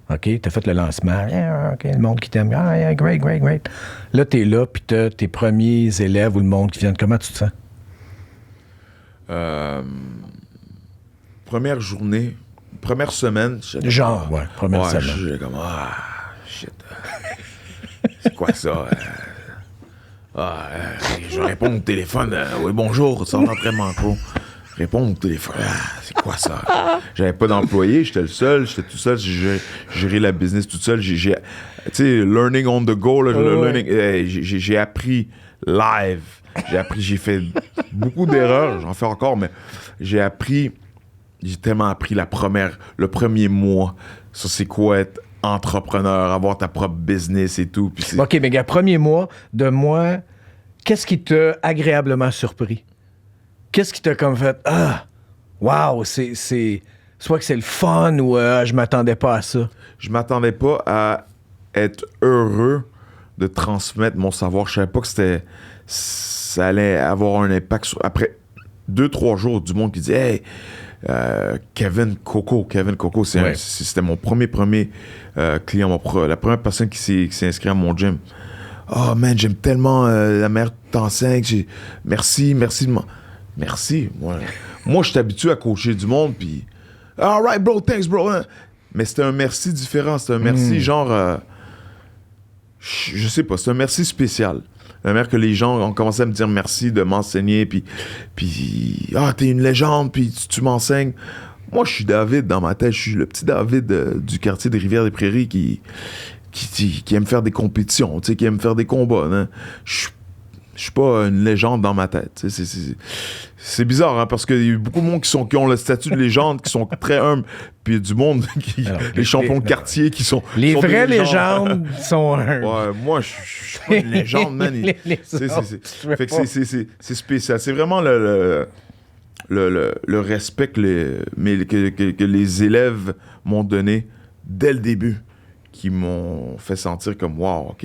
OK? Tu as fait le lancement. Yeah, OK, le monde qui t'aime. Ah, yeah, great, great, great. Là, tu es là, puis tu as tes premiers élèves ou le monde qui viennent. Comment tu te sens? Première journée, première semaine. Genre, ouais, première semaine. J'étais comme, shit. C'est quoi ça? Je réponds au téléphone. Oui, bonjour, c'est un entraînement pro. Réponds au téléphone. C'est quoi ça? J'avais pas d'employé, j'étais le seul, j'étais tout seul, j'ai géré la business tout seul. Tu sais, learning on the go, là, j'ai appris live. J'ai fait beaucoup d'erreurs, j'en fais encore, mais j'ai tellement appris le premier mois. Ça, c'est quoi être entrepreneur, avoir ta propre business et tout. OK, mais gars, premier mois, de moi, qu'est-ce qui t'a agréablement surpris? Qu'est-ce qui t'a comme fait, wow, c'est soit que c'est le fun ou je m'attendais pas à ça? Je m'attendais pas à être heureux de transmettre mon savoir. Je savais pas que ça allait avoir un impact après 2-3 jours du monde qui dit, hey, Kevin Coco, c'était mon premier client, la première personne qui s'est inscrite à mon gym. Oh man, j'aime tellement la manière que t'enseignes. Merci. Merci. Moi, je suis habitué à coacher du monde, puis all right, bro, thanks, bro. Mais c'était un merci différent. C'était un merci genre, je sais pas, c'est un merci spécial. La manière que les gens ont commencé à me dire merci de m'enseigner, puis t'es une légende, puis tu m'enseignes. Moi, je suis David dans ma tête. Je suis le petit David du quartier de Rivière-des-Prairies qui aime faire des compétitions, qui aime faire des combats. Hein. Je suis pas une légende dans ma tête. C'est bizarre, hein, parce qu'il y a beaucoup de monde qui ont le statut de légende, qui sont très humbles, puis il y a du monde, les champions de quartier qui sont... Les sont vraies légendes sont humbles. Ouais, moi, je suis pas une légende, man. C'est spécial. C'est vraiment le respect que les élèves m'ont donné dès le début, qui m'ont fait sentir comme, wow, OK,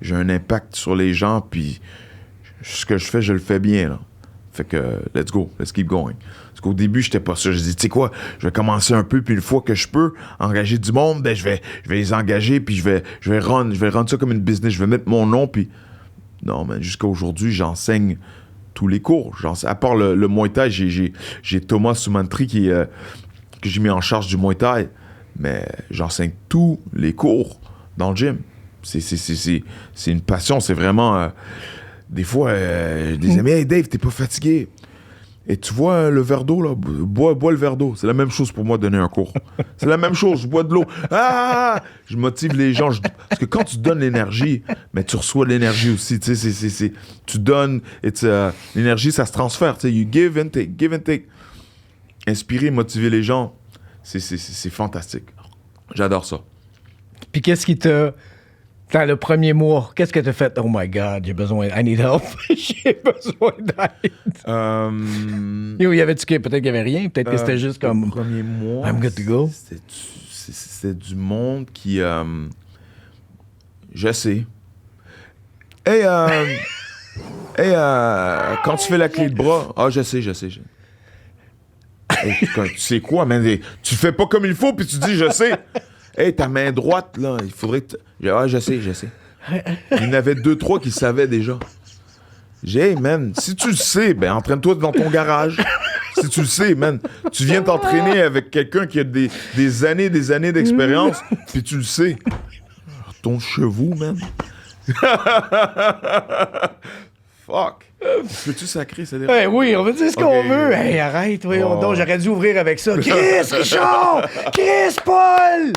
j'ai un impact sur les gens, puis ce que je fais, je le fais bien, là. Fait que, let's go, let's keep going. Parce qu'au début, j'étais pas sûr. Je dis, tu sais quoi, je vais commencer un peu, puis une fois que je peux engager du monde, ben, je vais les engager, puis je vais rendre ça comme une business. Je vais mettre mon nom, puis... Non, mais jusqu'à aujourd'hui, j'enseigne tous les cours. À part le Muay Thai, j'ai Thomas Soumantri que j'ai mis en charge du Muay Thai, mais j'enseigne tous les cours dans le gym. C'est une passion, c'est vraiment... des fois, des amis, « Hey Dave, t'es pas fatigué? » Et tu vois le verre d'eau, là, bois le verre d'eau. C'est la même chose pour moi, donner un cours. C'est la même chose, je bois de l'eau. Je motive les gens. Parce que quand tu donnes l'énergie, mais tu reçois l'énergie aussi. Tu sais, tu donnes, l'énergie, ça se transfère. Tu sais, you give and take. Inspirer, motiver les gens, c'est fantastique. J'adore ça. Puis qu'est-ce qui t'a... Dans le premier mois, qu'est-ce que tu as fait? Oh my God, I need help. J'ai besoin d'aide. Y avait-tu peut-être qu'il n'y avait rien? Peut-être que c'était juste comme... Le premier mois, I'm good to go. C'était du monde qui... je sais. Hey, quand tu fais la clé de bras... je sais. Hey, tu sais quoi, man? Tu fais pas comme il faut, puis tu dis « je sais ». Hey, ta main droite, là, il faudrait que... je sais. Il y en avait 2-3 qui savaient déjà. J'ai, hey, man, si tu le sais, ben entraîne-toi dans ton garage. Si tu le sais, man, tu viens t'entraîner avec quelqu'un qui a des années d'expérience, puis tu le sais. Ton chevaux, man. Fuck. Peux-tu sacrer, ça hey, oui, on veut dire ce qu'on veut. Hey, arrête, voyons donc, j'aurais dû ouvrir avec ça. Chris, Richard! Chris, Paul!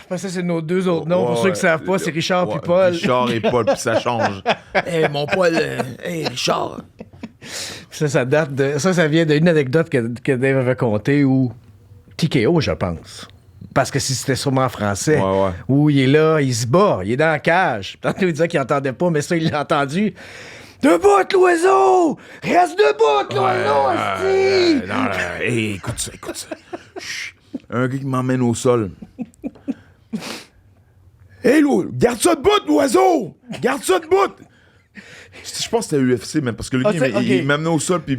Parce que c'est nos deux autres noms. Pour ceux qui ne savent pas, c'est Richard puis Paul. Richard et Paul, puis ça change. Hey, mon Paul, hey, Richard. Ça date de... Ça vient d'une anecdote que Dave avait contée où... TKO, je pense. Parce que si c'était sûrement en français, où il est là, il se bat, il est dans la cage. Tantôt, il disait qu'il n'entendait pas, mais ça, il l'a entendu. Debout, l'oiseau! Reste debout, l'oiseau, asti! Hey, écoute ça. Un gars qui m'emmène au sol. Hey, garde ça de bout, l'oiseau! Garde ça de bout! Je pense que c'était UFC, même, parce que le gars, il m'amenait au sol, puis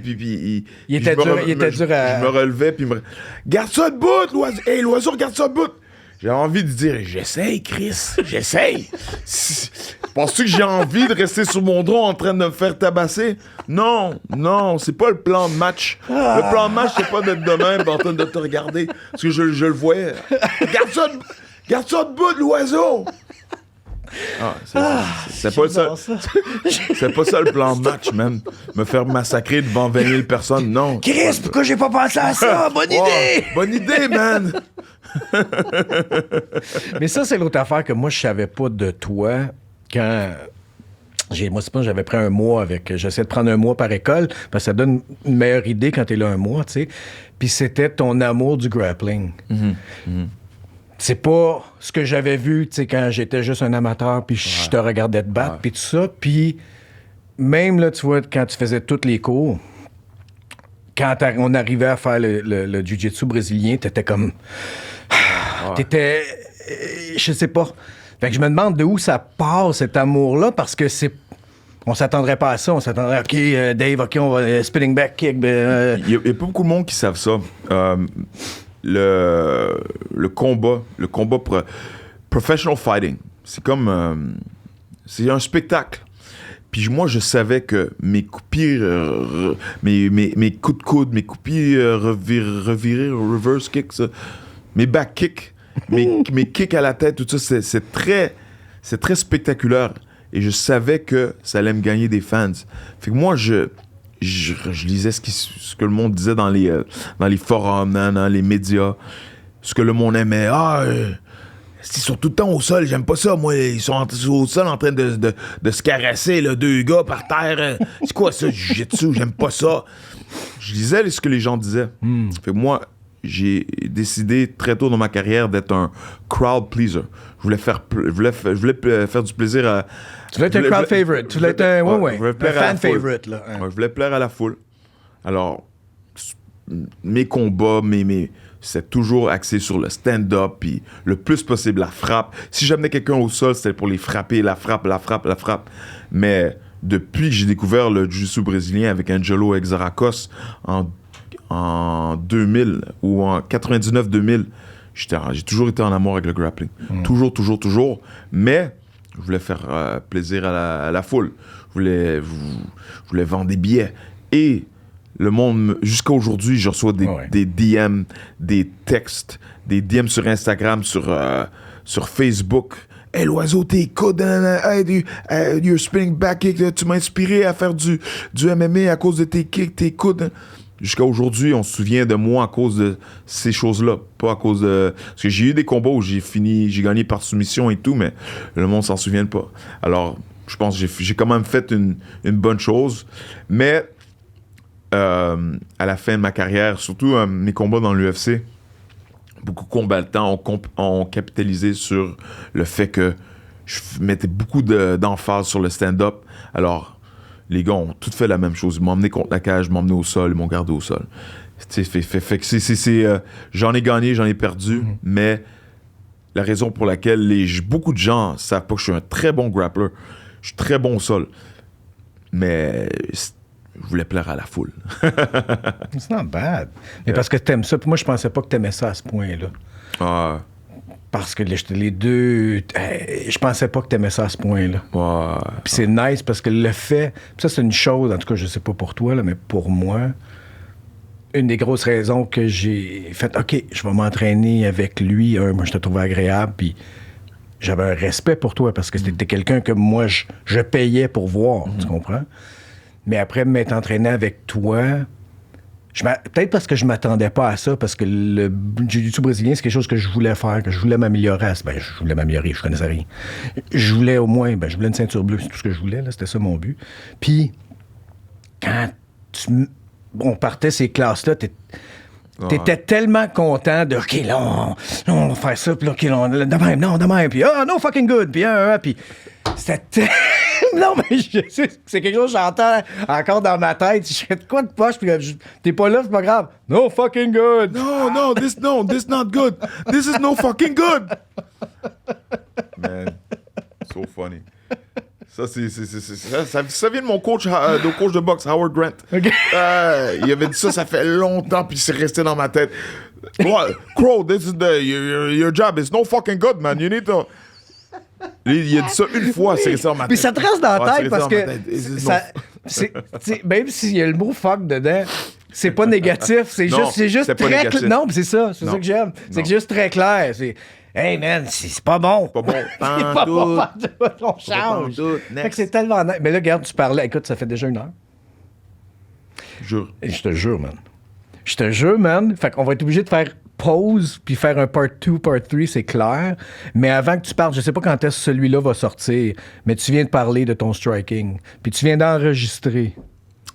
il était dur à... Je me relevais, puis garde ça de bout, l'oiseau! Hey, l'oiseau, garde ça de bout! J'avais envie de dire, j'essaye, Chris, j'essaye! Penses-tu que j'ai envie de rester sur mon drone en train de me faire tabasser? Non, c'est pas le plan de match. Le plan de match, c'est pas d'être de même en train de te regarder, parce que je le voyais. Garde ça de bout, l'oiseau! C'est pas ça. C'est pas ça le plan de match, man. Me faire massacrer devant 20 000 personnes, non. Chris, pourquoi j'ai pas pensé à ça? Bonne idée! Bonne idée, man! Mais ça, c'est l'autre affaire que moi, je savais pas de toi quand... Moi, c'est pas, j'avais pris un mois avec... J'essayais de prendre un mois par école, parce que ça donne une meilleure idée quand t'es là un mois, tu sais. Puis c'était ton amour du grappling. C'est pas ce que j'avais vu, tu sais, quand j'étais juste un amateur, puis je te regardais te battre, puis tout ça. Puis même, là, tu vois, quand tu faisais tous les cours, quand on arrivait à faire le jiu-jitsu brésilien, t'étais comme... T'étais... je sais pas. Fait que je me demande de où ça part, cet amour-là, parce que c'est... On s'attendrait pas à ça. On s'attendrait, OK, Dave, OK, on va spinning back kick. Il y a pas beaucoup de monde qui savent ça. Le combat professional fighting, c'est comme... c'est un spectacle. Puis moi, je savais que mes coups de pied, mes coups de coude, mes coups de pied revirés, reverse kicks, mes back kicks, mes kicks à la tête, tout ça, c'est très spectaculaire. Et je savais que ça allait me gagner des fans. Fait que moi, je lisais ce que le monde disait dans les forums, dans les médias, ce que le monde aimait. Ils sont tout le temps au sol, j'aime pas ça, moi. Ils sont au sol en train de se caresser, là, deux gars par terre. C'est quoi ça, jiu-jitsu? J'aime pas ça. Je lisais ce que les gens disaient. Fait que moi, j'ai décidé très tôt dans ma carrière d'être un crowd pleaser. Je voulais faire du plaisir à... Tu voulais être un crowd favorite. Tu voulais être un fan favorite. Là. Je voulais plaire à la foule. Alors, mes combats, c'est toujours axé sur le stand-up, puis le plus possible la frappe. Si j'amenais quelqu'un au sol, c'était pour les frapper, la frappe. Mais depuis que j'ai découvert le jiu-jitsu brésilien avec Angelo Exarchos en 2000 ou en 99-2000, j'ai toujours été en amour avec le grappling. Toujours. Mais je voulais faire plaisir à la foule. Je voulais vendre des billets. Et le monde, jusqu'à aujourd'hui, je reçois des DM, des textes, des DM sur Instagram, sur Facebook. « Hey, l'oiseau, tes coudes, you're spinning back kick, tu m'as inspiré à faire du MMA à cause de tes kicks, tes coudes. » Jusqu'à aujourd'hui, on se souvient de moi à cause de ces choses-là, pas à cause de... Parce que j'ai eu des combats où j'ai gagné par soumission et tout, mais le monde s'en souvient pas. Alors, je pense que j'ai quand même fait une bonne chose, mais à la fin de ma carrière, surtout mes combats dans l'UFC, beaucoup de combattants ont capitalisé sur le fait que je mettais beaucoup d'emphase sur le stand-up. Alors, les gars ont tout fait la même chose. Ils m'ont emmené contre la cage, ils m'ont emmené au sol, ils m'ont gardé au sol. Fait que j'en ai gagné, j'en ai perdu, mais la raison pour laquelle beaucoup de gens savent pas que je suis un très bon grappler, je suis très bon au sol, mais je voulais plaire à la foule. It's not bad. Mais parce que t'aimes ça, puis moi je pensais pas que t'aimais ça à ce point-là. Parce que les deux... je pensais pas que t'aimais ça à ce point-là. Puis c'est nice parce que le fait... Ça, c'est une chose, en tout cas, je sais pas pour toi, là, mais pour moi, une des grosses raisons que j'ai fait, OK, je vais m'entraîner avec lui. Moi, je te trouvais agréable, puis j'avais un respect pour toi parce que c'était quelqu'un que moi, je payais pour voir, tu comprends? Mais après m'être entraîné avec toi... peut-être parce que je m'attendais pas à ça, parce que le jiu-jitsu brésilien, c'est quelque chose que je voulais faire, que je voulais m'améliorer. Je voulais m'améliorer, je connaissais rien. Je voulais au moins, je voulais une ceinture bleue, c'est tout ce que je voulais, là, c'était ça mon but. Puis, quand on partait ces classes-là, t'étais tellement content de, OK, là, on va faire ça, puis là, OK, de même, puis no fucking good, puis c'était... Non, mais c'est quelque chose que j'entends encore dans ma tête. Je fais de quoi de poche, puis t'es pas là, c'est pas grave. No fucking good. No, this not good. This is no fucking good. Man. So funny. Ça, ça vient de mon coach, de boxe, Howard Grant. OK. Il avait dit ça fait longtemps, puis c'est resté dans ma tête. Crow, this is your job. It's no fucking good, man. You need to... Il a dit ça une fois, c'est resté dans ma tête. Puis ça te reste dans la tête parce que même s'il y a le mot fuck dedans, c'est pas négatif, c'est juste très clair. Non, c'est ça que j'aime. C'est que juste très clair. C'est hey man, c'est pas bon. Pas bon. C'est pas bon. On change. Fait que c'est tellement nice. Mais là, regarde, tu parlais. Écoute, ça fait déjà 1 heure. Jure. Et je te jure, man. Fait qu'on va être obligé de faire pause puis faire un part 2, part 3, c'est clair. Mais avant que tu parles, je sais pas quand est-ce que celui-là va sortir, mais tu viens de parler de ton striking. Puis tu viens d'enregistrer.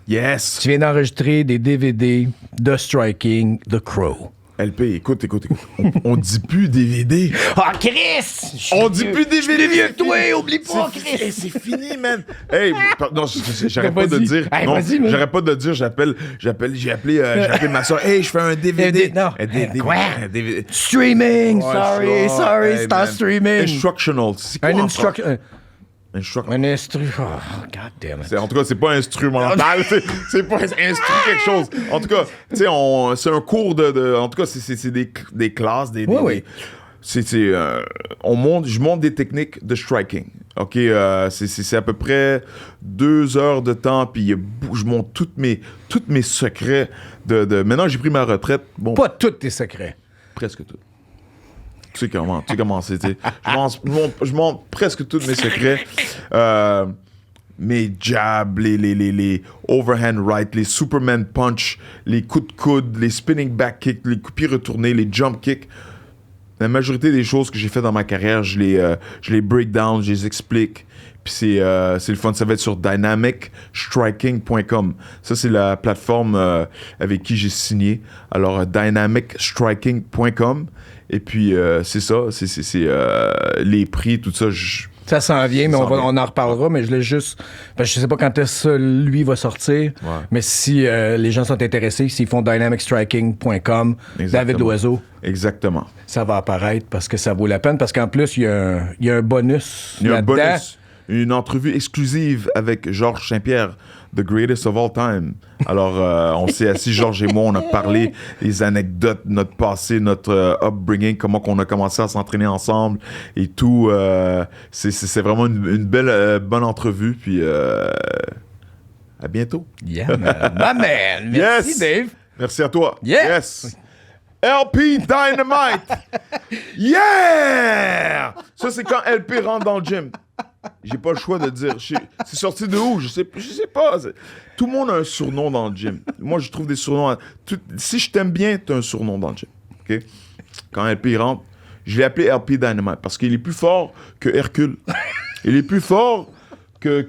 Yes. Tu viens d'enregistrer des DVD de striking The Crow. LP, écoute. On dit plus DVD. Ah, Chris! On dit plus DVD. Je suis vieux que toi, oublie pas, Chris! C'est fini, man. Hey, non, j'arrête pas de dire. Hey, non, vas-y, j'arrête pas de dire, j'ai appelé ma soeur. Hey, je fais un DVD. Non. Quoi? Streaming! Sorry, c'est en streaming. Instructional. C'est quoi Un instruction. Instruction. Un instru. Oh, god damn it. En tout cas, c'est pas instrumental. c'est pas instru quelque chose. En tout cas, tu sais, c'est un cours en tout cas, c'est des classes, Oui. Je montre des techniques de striking. OK, c'est à peu près 2 heures de temps, puis je montre tous mes secrets Maintenant, j'ai pris ma retraite. Bon, Pas tous tes secrets. presque tout. Tu sais comment c'est. Je montre presque tous mes secrets. Mes jabs, les overhand right, les Superman punch, les coups de coude, les spinning back kicks, les coups de pied retournés, les jump kicks. La majorité des choses que j'ai fait dans ma carrière, je les break down, je les explique. Puis c'est le fun. Ça va être sur dynamicstriking.com. Ça, c'est la plateforme avec qui j'ai signé. Alors, dynamicstriking.com. Et puis, c'est ça. C'est les prix, tout ça. Ça s'en vient, mais on en reparlera. Mais je l'ai juste... Parce que je sais pas quand est-ce que lui va sortir. Ouais. Mais si les gens sont intéressés, s'ils font dynamicstriking.com, David Loiseau. Exactement. Ça va apparaître parce que ça vaut la peine. Parce qu'en plus, il y a un bonus. Il y a un bonus. Une entrevue exclusive avec Georges Saint-Pierre, the greatest of all time. Alors, on s'est assis, Georges et moi, on a parlé des anecdotes, notre passé, notre upbringing, comment on a commencé à s'entraîner ensemble et tout. C'est vraiment une belle, bonne entrevue. Puis, à bientôt. Yeah, man. My man. Merci, Yes. Dave. Merci à toi. Yes. LP Dynamite. Yeah! Ça, c'est quand LP rentre dans le gym. J'ai pas le choix de dire. C'est sorti de où? Je sais pas. Tout le monde a un surnom dans le gym. Moi, je trouve des surnoms. Si je t'aime bien, t'as un surnom dans le gym. OK? Quand LP rentre, je l'ai appelé LP Dynamite parce qu'il est plus fort que Hercule. Il est plus fort qu'un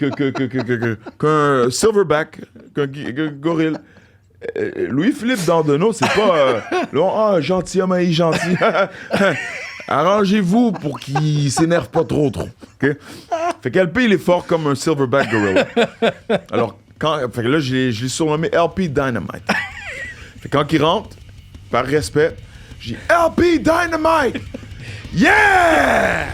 Silverback, qu'un gorille. Louis-Philippe Dandonneau, c'est pas gentilhomme, il est gentil. Arrangez-vous pour qu'il s'énerve pas trop. OK? Fait qu'LP, il est fort comme un Silverback Gorilla. Alors, fait que là, je l'ai surnommé LP Dynamite. Fait que quand il rentre, par respect, j'ai LP Dynamite! Yeah!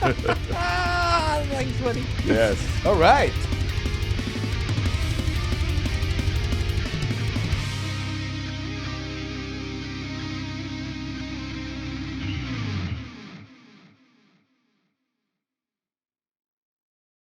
Thanks, buddy. Yes. All right.